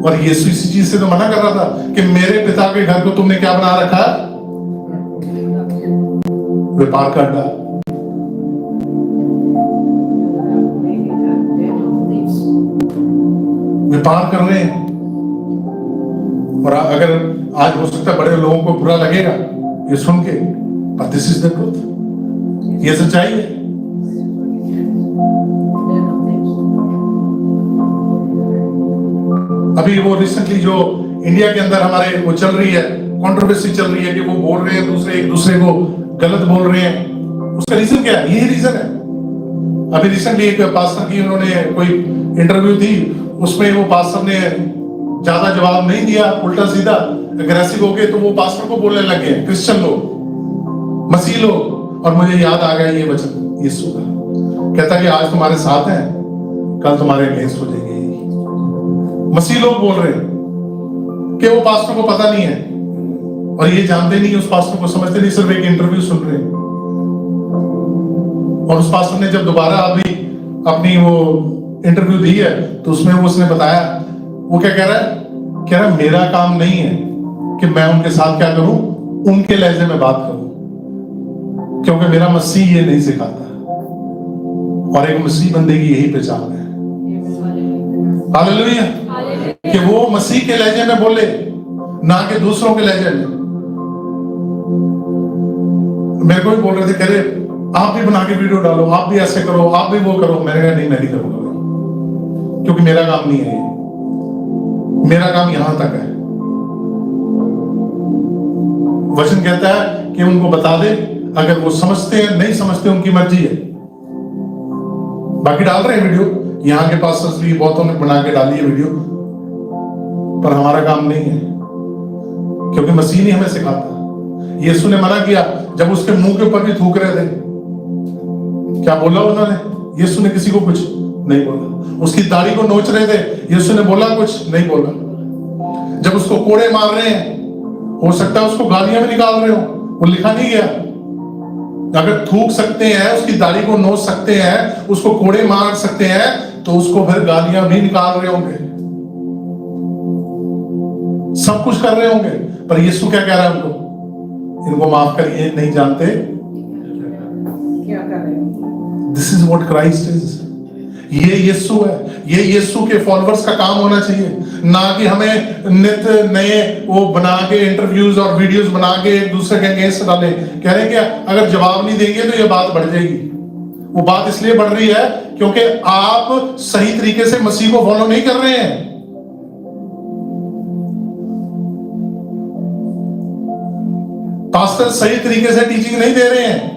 और यीशु इसी चीज से तो मना कर रहा था कि मेरे पिता के घर को तुमने क्या बना रखा? व्यापार का अड्डा। व्यापार कर रहे हैं। और अगर आज हो सकता है बड़े लोगों को बुरा लगेगा ये सुन के, but this is the truth, ये सच्चाई है। अभी वो रिसेंटली जो इंडिया के अंदर हमारे वो चल रही है, कंट्रोवर्सी चल रही है कि वो बोल रहे हैं दूसरे एक दूसरे को गलत बोल रहे हैं, उसका रीजन क्या है? यही रीजन है। अभी रिसेंटली एक पास्टर की उन्होंने कोई इंटरव्यू थी, उसमें वो पास्टर ने ज्यादा जवाब नहीं दिया, उल्टा सीधा अग्रेसिव हो गए, तो वो पास्टर को बोलने लगे क्रिश्चियन लोग, मसीह लोग। और मुझे याद आ गया ये वचन यीशु का, कहता कि आज तुम्हारे साथ हैं, कल तुम्हारे अगेंस्ट हो जाएंगे। मसीह लोग बोल रहे हैं कि वो पास्टर को पता नहीं है, और ये जानते नहीं, उस पास्टर को समझते नहीं, सिर्फ एक इंटरव्यू सुन रहे हैं। और उस पास्टर ने जब दोबारा अभी अपनी वो इंटरव्यू दी है, तो उसमें वो उसने बताया, वो क्या कह रहा है? कह रहा है मेरा काम नहीं है कि मैं उनके साथ क्या करूं, उनके लहजे में बात करूं, क्योंकि मेरा मसीह ये नहीं सिखाता। और एक मसीह बंदे की यही पहचान है, हालेलुया, कि वो मसीह के लहजे में बोले, ना कि दूसरों के लहजे में। मेरे को भी बोल रहे थे, कह रहे आप भी बना के वीडियो डालो, आप भी ऐसे करो, आप भी वो करो। मैंने कहा नहीं, मैं नहीं करूंगा, क्योंकि मेरा काम नहीं है, मेरा काम यहां तक है। वचन कहता है कि उनको बता दे, अगर वो समझते हैं, नहीं समझते, उनकी मर्जी है। बाकी डाल रहे हैं वीडियो, यहाँ के पास भी बहुतों ने बना के डाली है वीडियो, पर हमारा काम नहीं है, क्योंकि मसीह नहीं हमें सिखाता। यीशु ने मना किया जब उसके मुंह के ऊपर भी थूक रहे थे। क्या बोला उन्होंने? यीशु ने किसी को कुछ नहीं बोला। उसकी दाढ़ी को नोच रहे थे, यीशु ने बोला कुछ नहीं बोला। जब उसको कोड़े मार रहे हैं, हो सकता है उसको गालियां भी निकाल रहे हो, वो लिखा नहीं गया। अगर थूक सकते हैं, उसकी दाढ़ी को नोच सकते हैं, उसको कोड़े मार सकते हैं, तो उसको फिर गालियां भी निकाल रहे होंगे, सब कुछ कर रहे होंगे। पर यीशु क्या कह रहा है उनको? इनको माफ करिए, नहीं जानते क्या कर रहे हो। This is what Christ is. ये यीशु है। ये यीशु के फॉलोअर्स का काम होना चाहिए, ना कि हमें नित्य नए वो बना के इंटरव्यूज और वीडियोस बना के एक दूसरे के अगेंस्ट डाले। कह रहे हैं कि अगर जवाब नहीं देंगे तो ये बात बढ़ जाएगी। वो बात इसलिए बढ़ रही है क्योंकि आप सही तरीके से मसीह को फॉलो नहीं कर रहे हैं। पास्टर सही तरीके से टीचिंग नहीं दे रहे हैं।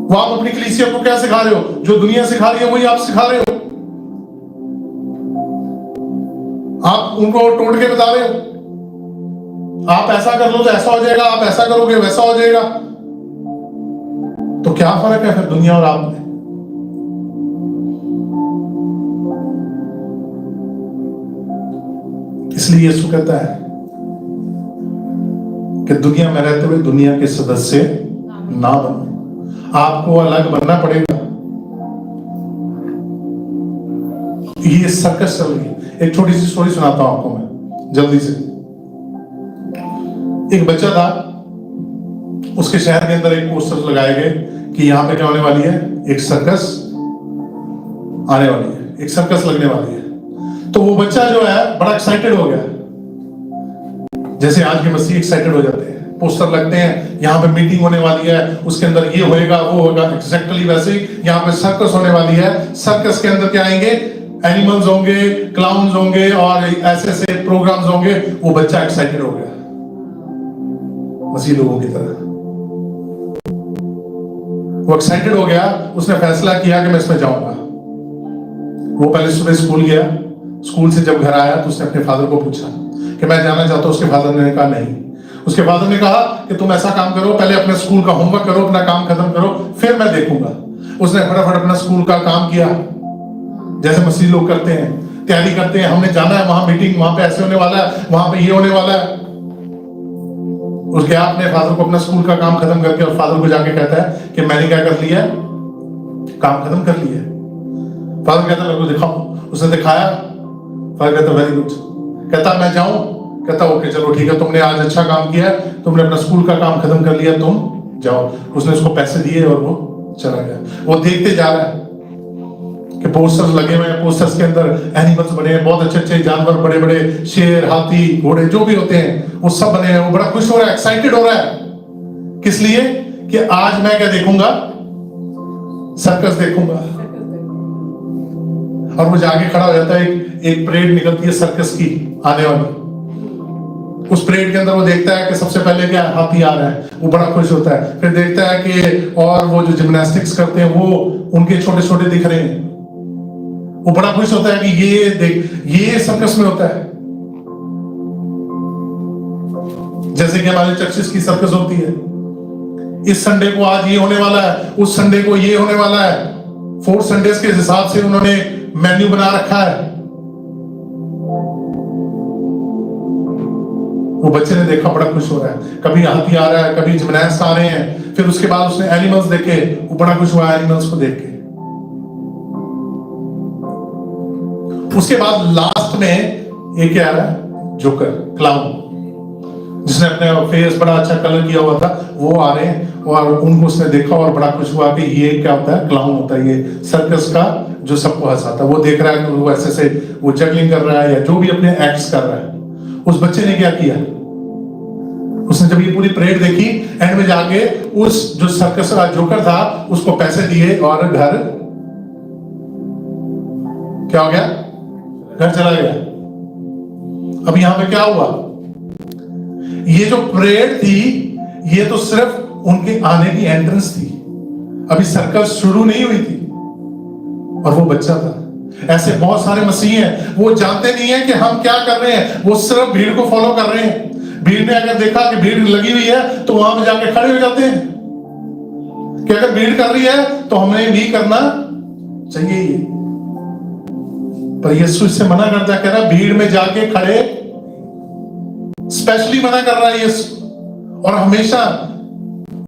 वो आप अपनी कलीसिया को क्या सिखा रहे हो? जो दुनिया सिखा रही है वही आप सिखा रहे हो। आप उनको टोट के बता रहे हो, आप ऐसा कर लो तो ऐसा हो जाएगा, आप ऐसा करोगे वैसा हो जाएगा। तो क्या फर्क है फिर दुनिया और आप में? इसलिए यीशु कहता है कि दुनिया में रहते हुए दुनिया के सदस्य ना बनो, आपको अलग बनना पड़ेगा। ये सर्कस चल रही है। एक छोटी सी स्टोरी सुनाता हूं आपको मैं जल्दी से। एक बच्चा था, उसके शहर के अंदर एक पोस्टर लगाए गए कि यहाँ पे क्या होने वाली है, एक सर्कस आने वाली है, एक सर्कस लगने वाली है। तो वो बच्चा जो है बड़ा एक्साइटेड हो गया, जैसे आज के मसीह एक्साइटेड हो जाते हैं, पोस्टर लगते हैं, यहाँ पे मीटिंग होने वाली है, उसके अंदर ये होएगा वो होगा, एग्जैक्टली वैसे ही यहाँ पे सर्कस होने वाली है। सर्कस के अंदर क्या आएंगे, एनिमल्स होंगे, क्लाउन्स होंगे और ऐसे ऐसे प्रोग्राम्स होंगे। वो बच्चा एक्साइटेड हो गया मसीह लोगों की तरह, वो एक्साइटेड हो गया, उसने फैसला किया कि मैं इसमें जाऊंगा। वो पहले सुबह स्कूल गया, स्कूल से जब घर आया तो उसने अपने फादर को पूछा कि मैं जाना चाहता हूं। उसके फादर ने कहा नहीं। उसके फादर ने कहा कि तुम ऐसा काम करो, पहले अपने स्कूल का होमवर्क करो, अपना काम खत्म करो, फिर मैं देखूंगा। उसने फटाफट अपना स्कूल का काम किया, जैसे मसीह लोग करते हैं, तैयारी करते हैं, हमने जाना है वहां मीटिंग, वहां पे ऐसे होने वाला है, वहां पे ये होने वाला है। उसके अपने फादर को अपना स्कूल का काम खत्म करके और फादर को जाके कहता है कि मैंने क्या कर लिया, काम खत्म कर लिया। फादर कहता है मेरे को दिखाओ। उसने दिखाया, फादर कहता वेरी गुड। कहता मैं जाऊं, कहता ओके चलो ठीक है, तुमने आज अच्छा काम किया, तुमने अपना स्कूल का काम खत्म कर लिया, तुम जाओ। उसने उसको पैसे दिए और वो चला गया। वो देखते जा रहा है कि पोस्टर्स लगे हुए हैं, पोस्टर्स के अंदर एनिमल्स बने हैं, बहुत अच्छे अच्छे जानवर, बड़े बड़े शेर, हाथी, घोड़े जो भी होते हैं वो सब बने हैं। वो बड़ा खुश हो रहा है, एक्साइटेड हो रहा है, किस लिए कि आज मैं क्या देखूंगा, सर्कस देखूंगा। और वो जाके खड़ा हो जाता है, एक परेड निकलती है सर्कस की आने वाली। उस परेड के अंदर वो देखता है कि सबसे पहले क्या हाथी आ रहा है, वो बड़ा खुश होता है। फिर देखता है कि और वो जो जिम्नास्टिक्स करते हैं वो उनके छोटे छोटे दिख रहे हैं, वो बड़ा खुश होता है कि ये देख, ये सर्कस में होता है। जैसे कि हमारे चर्चिस की सर्कस होती है, इस संडे को आज ये होने वाला है, उस संडे को ये होने वाला है। 4 संडेज के हिसाब से उन्होंने मेन्यू बना रखा है। वो बच्चे ने देखा, बड़ा खुश हो रहा है, कभी हाथी आ रहा है, कभी जिम्नास्ट आ रहे हैं। फिर उसके बाद उसने एनिमल्स देखे, वो बड़ा खुश हुआ एनिमल्स को देख के। उसके बाद लास्ट में एक क्या है, जोकर, क्लाउन, जिसने अपने फेस बड़ा अच्छा कलर किया हुआ था, वो आ रहे हैं और उनको उसने देखा और बड़ा खुश हुआ कि ये क्या होता है, क्लाउन होता है, ये सर्कस का जो सबको हंसाता है। वो देख रहा है कि वो ऐसे से वो जगलिंग कर रहा है या जो भी अपने एक्ट्स कर रहा है। उस बच्चे ने क्या किया, उसने जब ये पूरी परेड देखी, एंड में जाके उस जो सर्कस का जोकर था उसको पैसे दिए और घर क्या हो गया, घर चला गया। अब यहां पे क्या हुआ, ये जो परेड थी ये तो सिर्फ उनके आने की एंट्रेंस थी, अभी सर्कस शुरू नहीं हुई थी। और वो बच्चा था। ऐसे बहुत सारे मसीह हैं, वो जानते नहीं है कि हम क्या कर रहे हैं, वो सिर्फ भीड़ को फॉलो कर रहे हैं। भीड़ ने अगर देखा कि भीड़ लगी हुई है तो वहां पे जाके खड़े हो जाते हैं कि अगर भीड़ कर रही है तो हमें भी करना चाहिए ये। पर यीशु इससे मना करता है, कह रहा भीड़ में जाके खड़े, स्पेशली मना कर रहा है यीशु। और हमेशा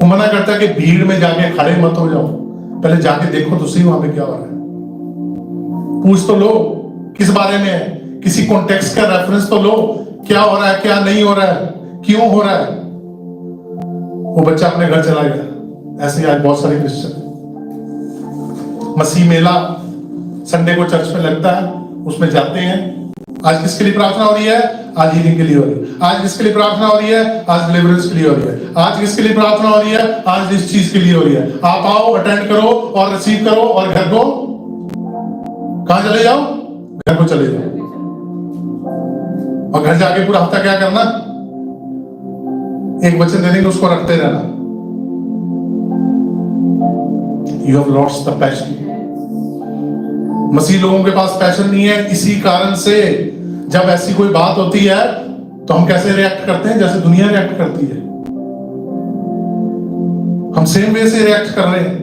वो मना करता है कि भीड़ में जाके खड़े मत हो जाओ, पहले जाके देखो तो सही वहां पे क्या हो रहा है, पूछ तो लो किस बारे में है, किसी कॉन्टेक्स्ट का रेफरेंस तो लो, क्या हो रहा है, क्या नहीं हो रहा है, क्यों हो रहा है। वो बच्चा अपने घर चला गया। ऐसे ही आज बहुत सारे क्रिश्चियन, मसीह मेला संडे को चर्च में लगता है, उसमें जाते हैं। आज किसके लिए प्रार्थना हो रही है, आज हीलिंग के लिए हो रही है। आज किसके लिए प्रार्थना हो रही है, आज डिलीवरेंस के लिए हो रही है। आज किसके लिए प्रार्थना हो रही है, आज इस चीज के लिए हो रही है। आप आओ, अटेंड करो और रिसीव करो और घर को कहां चले जाओ, घर को चले जाओ। और घर जाके पूरा हफ्ता क्या करना, एक वचन देने के उसको रखते रहना। You have lost the passion. मसीह लोगों के पास पैशन नहीं है। इसी कारण से जब ऐसी कोई बात होती है तो हम कैसे रिएक्ट करते हैं, जैसे दुनिया रिएक्ट करती है। हम सेम वे से रिएक्ट कर रहे हैं,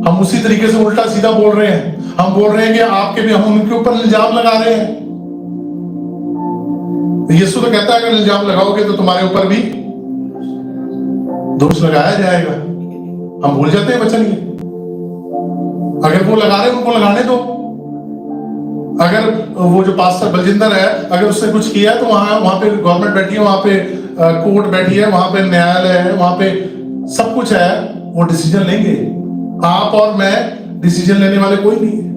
हम उसी तरीके से उल्टा सीधा बोल रहे हैं। हम बोल रहे हैं कि आपके भी, हम उनके ऊपर इल्जाम लगा रहे हैं। यीशु तो कहता है अगर इल्जाम लगाओगे तो तुम्हारे ऊपर भी दोष लगाया जाएगा। हम भूल जाते हैं वचन ये। अगर वो लगा रहे उनको लगाने दो। अगर वो जो पास्टर बलजिंदर है, अगर उसने कुछ किया है तो वहां पे गवर्नमेंट बैठी है, वहां पे कोर्ट बैठी है, वहां पे न्यायालय है, वहां पे सब कुछ है, वो डिसीजन लेंगे। आप और मैं डिसीजन लेने वाले कोई नहीं है।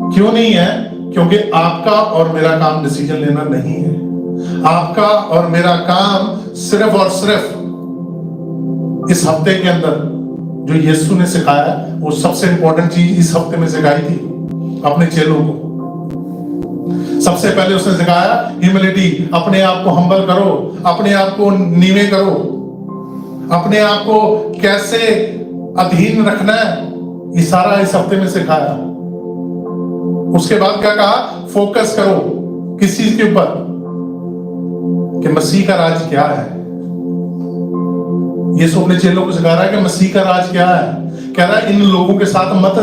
क्यों नहीं है? क्योंकि आपका और मेरा काम डिसीजन लेना नहीं है। आपका और मेरा काम सिर्फ और सिर्फ इस हफ्ते के अंदर जो यीशु ने सिखाया, वो सबसे इंपॉर्टेंट चीज इस हफ्ते में सिखाई थी अपने चेलों को। सबसे पहले उसने सिखाया ह्यूमिलिटी, अपने आप को हम्बल करो, अपने आप को नीवे करो, अपने आप को कैसे अधीन रखना है, ये सारा इस हफ्ते में सिखाया। उसके बाद क्या कहा? फोकस करो किस चीज के ऊपर? कि मसीह का राज क्या है। यीशु अपने चेलों को सिखा रहा है कि मसीह का राज क्या है। कह रहा है इन लोगों के साथ मत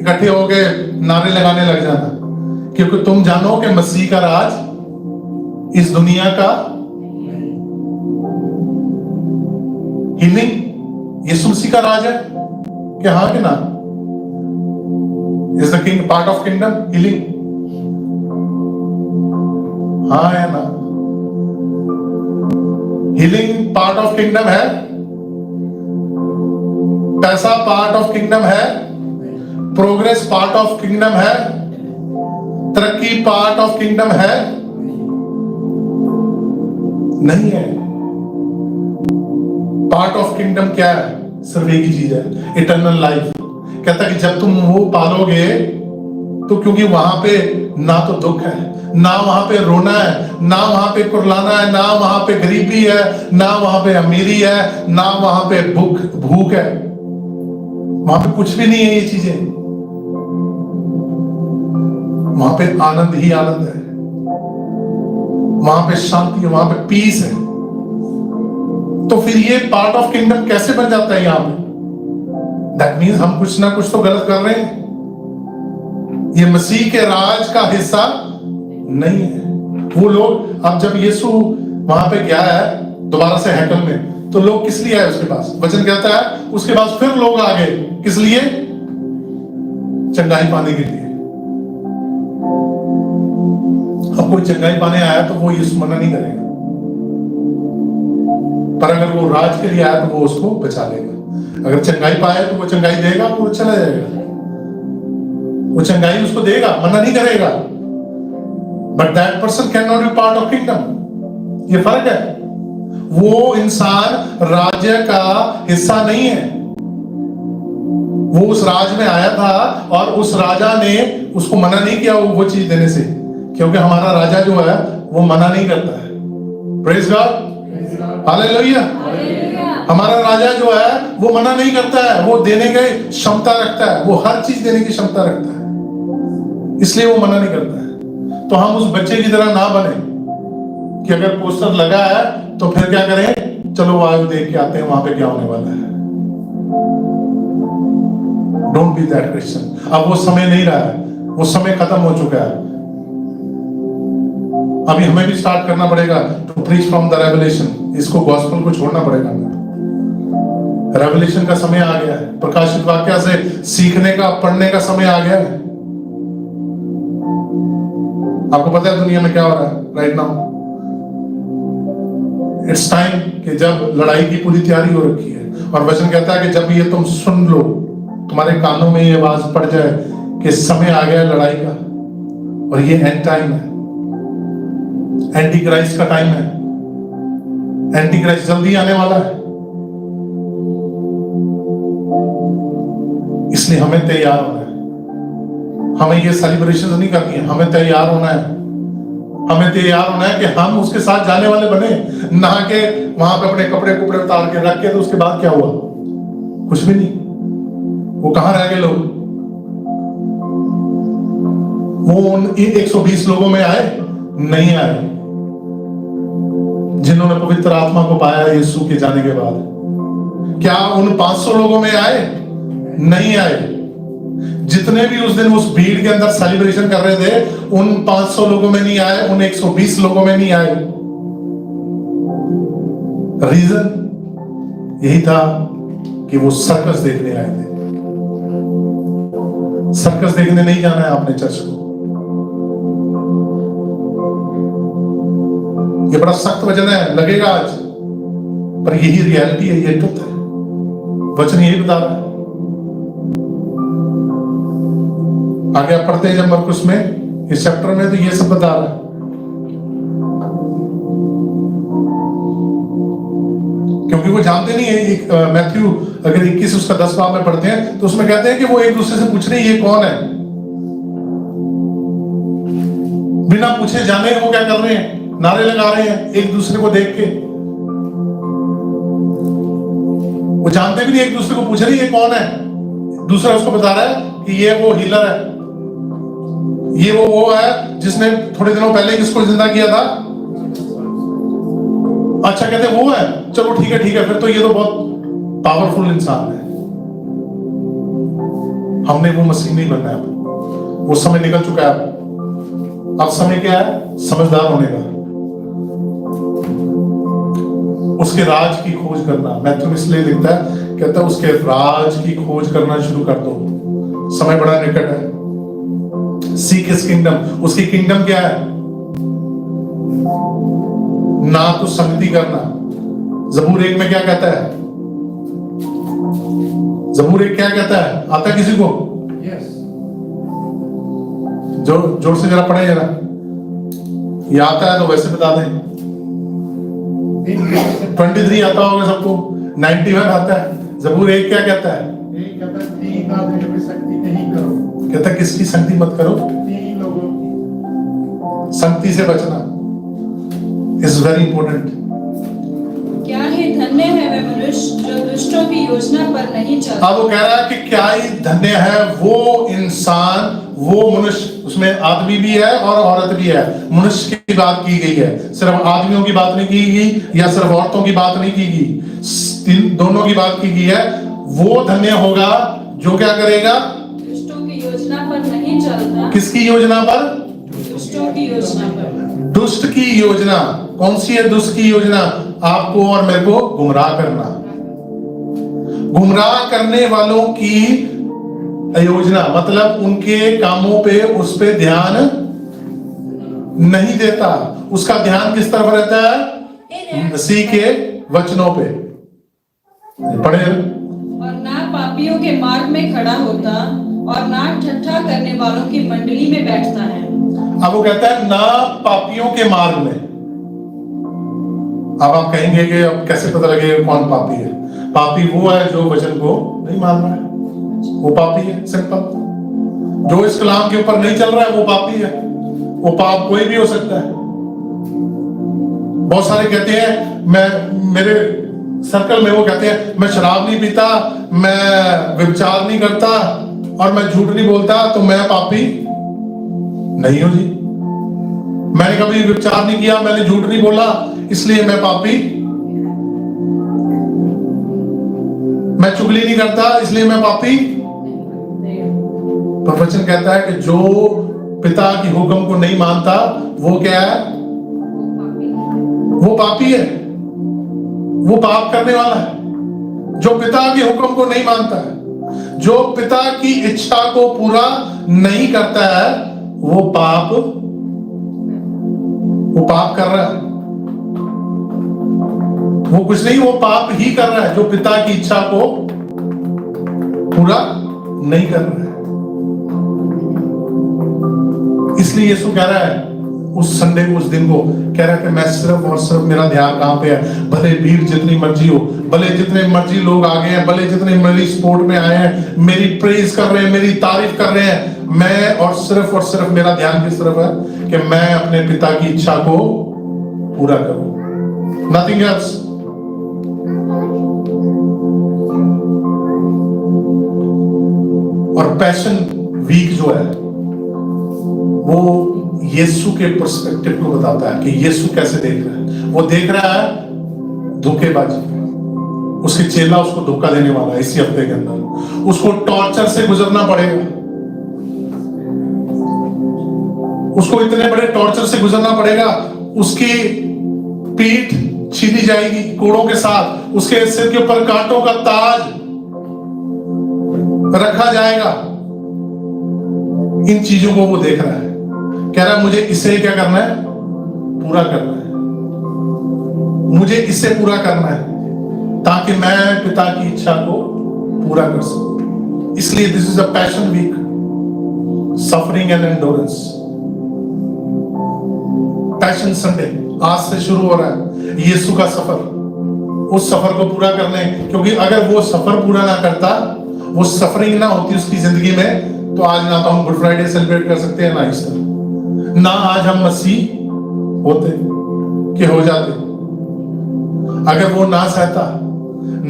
इकट्ठे होके नारे लगाने लग जाना, क्योंकि तुम जानो कि मसीह का राज इस दुनिया का हीलिंग यीशु मसीह का राज है। क्या हाँ कि ना? Is the king part of kingdom healing? हाँ है ना? हीलिंग पार्ट ऑफ किंगडम है, पैसा पार्ट ऑफ किंगडम है, प्रोग्रेस पार्ट ऑफ किंगडम है, तरक्की पार्ट ऑफ किंगडम है? नहीं है। पार्ट ऑफ किंगडम क्या है? सिर्फ एक ही चीज है, इटर्नल लाइफ। कहता है कि जब तुम वो पालोगे तो, क्योंकि वहां पे ना तो दुख है, ना वहां पे रोना है, ना वहां पे कुर्लाना है, ना वहां पे गरीबी है, ना वहां पे अमीरी है, ना वहां पे भूख है। वहां पे कुछ भी नहीं है ये चीजें। वहां पे आनंद ही आनंद है, वहां पे शांति है, वहां पे पीस है। तो फिर ये पार्ट ऑफ किंगडम कैसे बन जाता है यहां पे? दैट मीन्स हम कुछ ना कुछ तो गलत कर रहे हैं। ये मसीह के राज का हिस्सा नहीं है। वो लोग, अब जब यीशु वहां पे गया है दोबारा से हैकल में, तो लोग किस लिए आए उसके पास? वचन कहता है उसके बाद फिर लोग आ गए, किस लिए? चंगाई पाने के लिए। अब कोई चंगाई पाने आया तो वो यीशु मना नहीं करेगा, पर अगर वो राज के लिए आया तो वो उसको बचा लेगा। अगर चंगाई पाए तो वो चंगाई देगा, वो चला जाएगा, वो चंगाई उसको देगा, मना नहीं करेगा। But that person can not be part of kingdom. ये फर्क है। वो इंसान राज्य का हिस्सा नहीं है। वो उस राज में आया था और उस राजा ने उसको मना नहीं किया वो चीज देने से, क्योंकि हमारा राजा जो है वो मना नहीं करता है। Praise God, hallelujah. हमारा राजा जो है वो मना नहीं करता है, वो देने की क्षमता रखता है, वो हर चीज देने की क्षमता रखता है, इसलिए वो मना नहीं करता है। तो हम उस बच्चे की तरह ना बने कि अगर पोस्टर लगा है तो फिर क्या करें, चलो आगे देख के आते हैं वहां पे क्या होने वाला है। Don't be that Christian. अब वो समय नहीं रहा है, वो समय खत्म हो चुका है। अभी हमें भी स्टार्ट करना पड़ेगा to preach from the revelation. इसको गॉस्पेल को छोड़ना पड़ेगा हमें। रेवलेशन का समय आ गया है, प्रकाशित वाक्य से सीखने का, पढ़ने का समय आ गया है। आपको पता है दुनिया में क्या हो रहा है राइट नाउ? इट्स टाइम कि जब लड़ाई की पूरी तैयारी हो रखी है, और वचन कहता है कि जब ये तुम सुन लो, तुम्हारे कानों में ये आवाज पड़ जाए कि समय आ गया है लड़ाई का, और ये एंड टाइम है, एंटी क्राइस्ट का टाइम है। एंटी क्राइस्ट जल्दी आने वाला है, इसलिए हमें तैयार होना है। हमें ये सेलिब्रेशन नहीं करनी है, हमें तैयार होना है। हमें तैयार होना है कि हम उसके साथ जाने वाले बने, ना कि वहां पे अपने कपड़े कुपड़े उतार के रख के तो उसके बाद क्या हुआ? कुछ भी नहीं। वो कहां रह गए लोग? वो उन 120 लोगों में आए? नहीं आए, जिन्होंने पवित्र आत्मा को पाया यीशु के जाने के बाद। क्या उन 500 लोगों में आए? नहीं आए। जितने भी उस दिन उस भीड़ के अंदर सेलिब्रेशन कर रहे थे, उन 500 लोगों में नहीं आए, उन 120 लोगों में नहीं आए। रीजन यही था कि वो सर्कस देखने आए थे। सर्कस देखने नहीं जाना है आपने चर्च को। ये बड़ा सख्त वचन है, लगेगा आज, पर यही रियलिटी है, ये ट्रुथ है, वचन यही बता रहा है। आगे आप पढ़ते हैं जब मरकुस में इस चैप्टर में, तो ये सब बता रहा है। क्योंकि वो जानते नहीं है। मैथ्यू अगर 21 उसका 10 में पढ़ते हैं तो उसमें कहते हैं कि वो एक दूसरे से पूछ रहे हैं ये कौन है, बिना पूछे जाने वो क्या कर रहे हैं, नारे लगा रहे हैं एक दूसरे को देख के। वो जानते भी नहीं, एक दूसरे को पूछ रहे ये कौन है, दूसरा उसको बता रहा है कि ये वो हीलर है, ये वो है जिसने थोड़े दिनों पहले किसको जिंदा किया था। अच्छा, कहते वो है, चलो ठीक है, फिर तो ये तो बहुत पावरफुल इंसान है। हमने वो मसीह नहीं बनना है, वो समय निकल चुका है। अब समय क्या है, समझदार होने का, उसके राज की खोज करना। मैथ्यू इसलिए लिखता है, कहता है उसके राज की खोज करना शुरू कर दो, समय बड़ा निकट है। सीक हिज किंगडम, उसकी किंगडम क्या है, ना तो संगति करना। ज़बूर 1 में क्या कहता है, ज़बूर 1 क्या कहता है, आता किसी को? जो जोर से जरा पढ़े जरा, ये आता है तो वैसे बता दें। 23 आता होगा सबको, 91 आता है। ज़बूर 1 क्या कहता है? कहता किसकी संगति मत करो, संगति से बचना इज वेरी इंपॉर्टेंट। क्या ही धन्य है वह मनुष्य जो दुष्टों की योजना पर नहीं चलता। अब वो कह रहा है कि क्या ही धन्य है वो इंसान, वो मनुष्य, उसमें आदमी भी है और औरत भी है। मनुष्य की बात की गई है, सिर्फ आदमियों की बात नहीं की गई या सिर्फ औरतों की बात नहीं की गई, दोनों की बात की गई है। वो धन्य होगा जो क्या करेगा, दुष्टों की योजना पर नहीं चलता। किसकी योजना पर? दुष्टों की योजना पर। दुष्ट की योजना कौन सी है? दुष्ट की योजना आपको और मेरे को गुमराह करना, गुमराह करने वालों की योजना, मतलब उनके कामों पे उस पे ध्यान नहीं देता, उसका ध्यान किस तरफ रहता है? मसीह के वचनों पे। पढ़े। और ना पापियों के मार्ग में खड़ा होता और ना ठट्ठा करने वालों की मंडली में बैठता है। अब वो कहता है ना पापियों के मार्ग में। अब आप कहेंगे कि अब कैसे पता लगेगा कौन पापी है? पापी वो है जो वचन को नहीं मान रहा है, वो पापी है, सिंपल। जो इस कलाम के ऊपर नहीं चल रहा है वो पापी है। वो पाप कोई भी हो सकता है। बहुत सारे कहते हैं, मैं मेरे सर्कल में वो कहते हैं मैं शराब नहीं पीता, मैं व्यभिचार नहीं करता और मैं झूठ नहीं बोलता, तो मैं पापी नहीं हूं जी। मैंने कभी व्यभिचार नहीं किया, मैंने झूठ नहीं बोला, इसलिए मैं पापी। मैं चुगली नहीं करता, इसलिए मैं पापी। पर वचन कहता है कि जो पिता की हुक्म को नहीं मानता वो क्या है? वो पापी है, वो पाप करने वाला है। जो पिता के हुक्म को नहीं मानता है, जो पिता की इच्छा को पूरा नहीं करता है, वो पाप कर रहा है। वो कुछ नहीं, वो पाप ही कर रहा है जो पिता की इच्छा को पूरा नहीं कर रहा है। इसलिए यीशु कह रहा है उस संडे को, उस दिन को कह रहा है कि मैं सिर्फ और सिर्फ, मेरा ध्यान कहां पे है? भले भीड़ जितनी मर्जी हो, भले जितने मर्जी लोग आ गए हैं, भले जितने मर्जी स्पोर्ट में आए हैं, मेरी प्रेज कर रहे हैं, मेरी तारीफ कर रहे हैं, मैं और सिर्फ मेरा ध्यान किस तरफ है कि मैं अपने पिता की इच्छा को पूरा करूं, नथिंग एल्स। और पैशन वीक जो है वो यीशु के पर्सपेक्टिव को बताता है कि यीशु कैसे देख रहा है। वो देख रहा है धोखेबाजी, उसके चेला उसको धोखा देने वाला है। इसी हफ्ते के अंदर उसको टॉर्चर से गुजरना पड़ेगा, उसको इतने बड़े टॉर्चर से गुजरना पड़ेगा, उसकी पीठ छीनी जाएगी कोड़ों के साथ, उसके सिर के ऊपर कांटों का ताज रखा जाएगा। इन चीजों को वो देख रहा है, कह रहा है मुझे इसे क्या करना है? पूरा करना है, मुझे इसे पूरा करना है। ताकि मैं पिता की इच्छा को पूरा कर सकूं। इसलिए this is a passion week, suffering and endurance. Passion Sunday आज से शुरू हो रहा है, यीशु का सफर। उस सफर को पूरा करने, क्योंकि अगर वो सफर पूरा ना करता, वो सफरिंग ना होती उसकी जिंदगी में, तो आज ना तो हम गुड फ्राइडे सेलिब्रेट कर सकते हैं, ना ईस्टर, ना आज हम मसीह होते कि हो जाते। अगर वो ना सहता,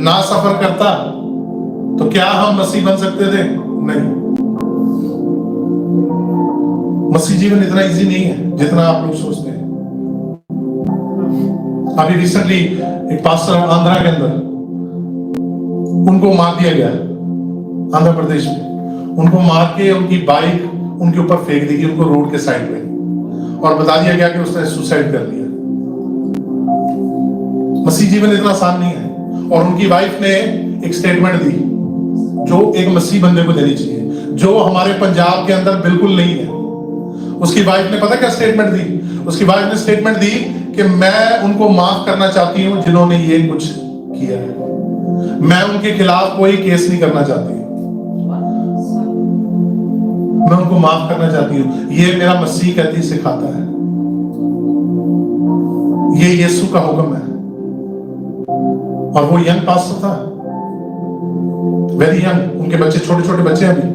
ना सफर करता, तो क्या हम मसीह बन सकते थे? नहीं। मसीह जीवन इतना इजी नहीं है जितना आप लोग सोचते हैं। अभी रिसेंटली एक पास्टर आंध्रा के अंदर, उनको मार दिया गया, आंध्र प्रदेश में। उनको मार के उनकी बाइक उनके ऊपर फेंक दी गई, उनको रोड के साइड में, और बता दिया गया कि उसने सुसाइड कर लिया। मसीह जीवन इतना आसान नहीं है। और उनकी वाइफ ने एक स्टेटमेंट दी जो एक मसीह बंदे को देनी चाहिए, जो हमारे पंजाब के अंदर बिल्कुल नहीं है। उसकी वाइफ ने पता क्या स्टेटमेंट दी? उसकी वाइफ ने स्टेटमेंट दी कि मैं उनको माफ करना चाहती हूं जिन्होंने ये कुछ किया है, मैं उनके खिलाफ कोई केस नहीं करना चाहती, मैं उनको माफ करना चाहती हूं। ये मेरा मसीह कहती सिखाता है, ये यीशु का हुक्म है। और वो यंग पास्टर था, वेरी यंग, उनके बच्चे छोटे छोटे बच्चे अभी।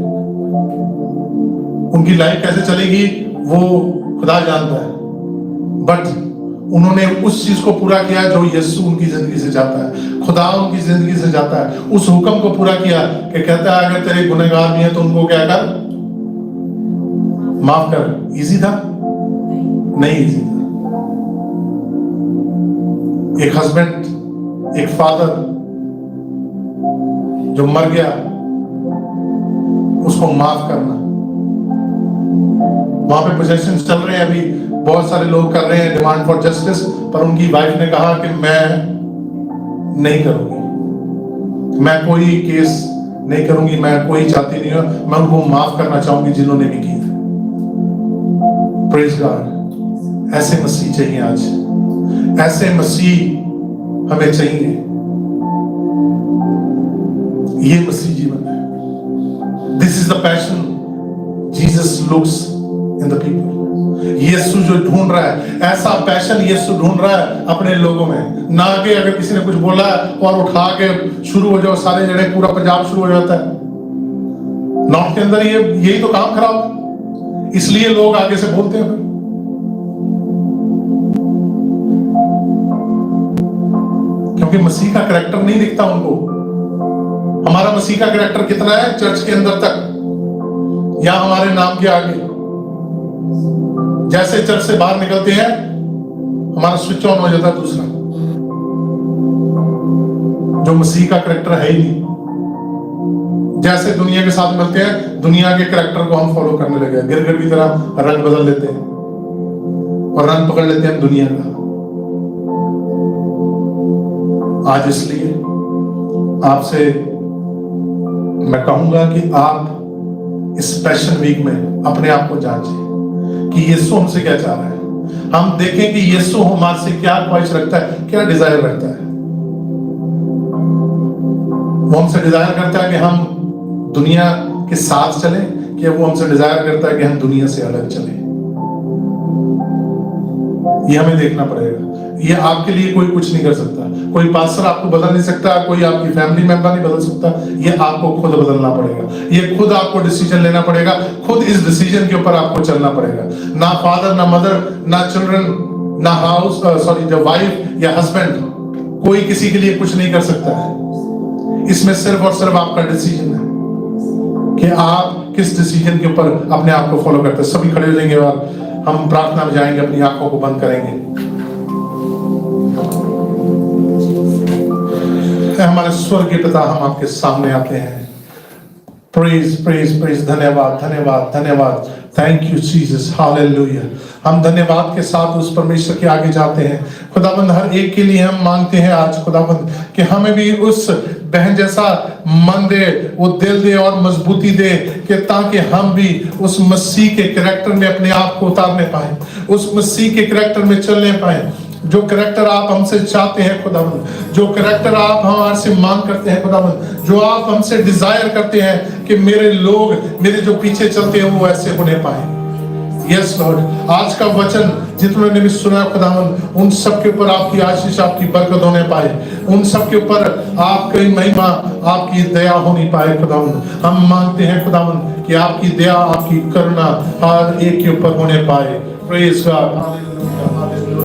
उनकी लाइफ कैसे चलेगी वो खुदा जानता है, बट उन्होंने उस चीज को पूरा किया जो यीशु उनकी जिंदगी से चाहता है, खुदा उनकी जिंदगी से चाहता है। उस हुक्म को पूरा किया कि कहता है अगर तेरे गुनहगार भी हैं तो उनको क्या कर, माफ कर। इजी था? नहीं इजी था। एक हस्बैंड, एक फादर जो मर गया, उसको माफ करना। वहां पे पोजेशन चल रहे हैं अभी, बहुत सारे लोग कर रहे हैं डिमांड फॉर जस्टिस, पर उनकी वाइफ ने कहा कि मैं नहीं करूंगी, मैं कोई केस नहीं करूंगी, मैं कोई चाहती नहीं हूं, मैं उनको माफ करना चाहूंगी जिन्होंने भी की। Praise God. ऐसे मसीह चाहिए आज, ऐसे मसीह हमें चाहिए। ये मसीह जीवन है। This is the passion Jesus looks in the people. यीशु जो ढूंढ रहा है, ऐसा पैशन यीशु ढूंढ रहा है अपने लोगों में। ना कि अगर किसी ने कुछ बोला और उठा के शुरू हो जाओ, सारे जने पूरा पंजाब शुरू हो जाता है। नॉर्थ के अंदर ये यही तो काम खराब है, इसलिए लोग आगे से बोलते हैं। क्योंकि मसीह का कैरेक्टर नहीं दिखता उनको। हमारा मसीह का कैरेक्टर कितना है चर्च के अंदर तक, या हमारे नाम के आगे। जैसे चर्च से बाहर निकलते हैं हमारा स्विच ऑन हो जाता है दूसरा, जो मसीह का कैरेक्टर है ही नहीं। जैसे दुनिया के साथ मिलते हैं, दुनिया के कैरेक्टर को हम फॉलो करने लगे, गिरगिट की तरह रंग बदल लेते हैं और रंग पकड़ लेते हैं दुनिया का। आज इसलिए आपसे मैं कहूंगा कि आप इस पैशन वीक में अपने आप को जांचें कि यीशु हमसे क्या चाह रहा है। हम देखें कि यीशु हमारे से क्या ख्वाहिश रखता है, क्या डिजायर रखता है। वो हमसे डिजायर करता है कि हम दुनिया के साथ चलें, कि वो हमसे डिजायर करता है कि हम दुनिया से अलग चलें। ये हमें देखना पड़ेगा। ये आपके लिए कोई कुछ नहीं कर सकता, कोई पास्टर आपको बदल नहीं सकता, कोई आपकी फैमिली मेंबर नहीं बदल सकता। ये आपको खुद बदलना पड़ेगा, ये खुद आपको डिसीजन लेना पड़ेगा, खुद इस डिसीजन के ऊपर आपको चलना पड़ेगा। ना फादर, ना मदर, ना चिल्ड्रन, ना हाउस जो वाइफ या हस्बैंड, कोई किसी के लिए कुछ नहीं कर सकता है। इसमें सिर्फ और सिर्फ आपका डिसीजन है कि आप किस डिसीजन के ऊपर अपने आप को फॉलो करते हैं। सभी खड़े हो जाएंगे और हम प्रार्थना में जाएंगे, अपनी आंखों को बंद करेंगे। हमारे स्वर्गीय पिता, हम आपके सामने आते हैं। प्रेज प्रेज प्रेज, धन्यवाद धन्यवाद धन्यवाद। Thank you Jesus, hallelujah. हम धन्यवाद के साथ उस परमेश्वर के आगे जाते हैं। खुदाबंद हर एक के लिए हम मांगते हैं आज खुदाबंद कि हमें भी उस बहन जैसा मन दे, वो दिल दे और मजबूती दे, कि ताकि हम भी उस मसीह के कैरेक्टर में अपने आप को उतारने पाए, उस मसीह के कैरेक्टर में चलने पाए। जो करैक्टर आप हमसे चाहते हैं खुदावन, जो करैक्टर आप हमारे से मांग करते हैं खुदावन, जो आप हमसे डिजायर करते हैं कि मेरे लोग मेरे जो पीछे चलते हैं वो ऐसे होने पाए। यस लॉर्ड, आज का वचन जितने ने भी सुना खुदावन, उन सब के ऊपर आपकी आशीष, आपकी बरकत होने पाए, उन सब के ऊपर आपकी महिमा, आपकी दया होनी पाए खुदावन। हम मांगते हैं खुदावन कि आपकी दया, आपकी करुणा हर एक के ऊपर होने पाए। Praise God.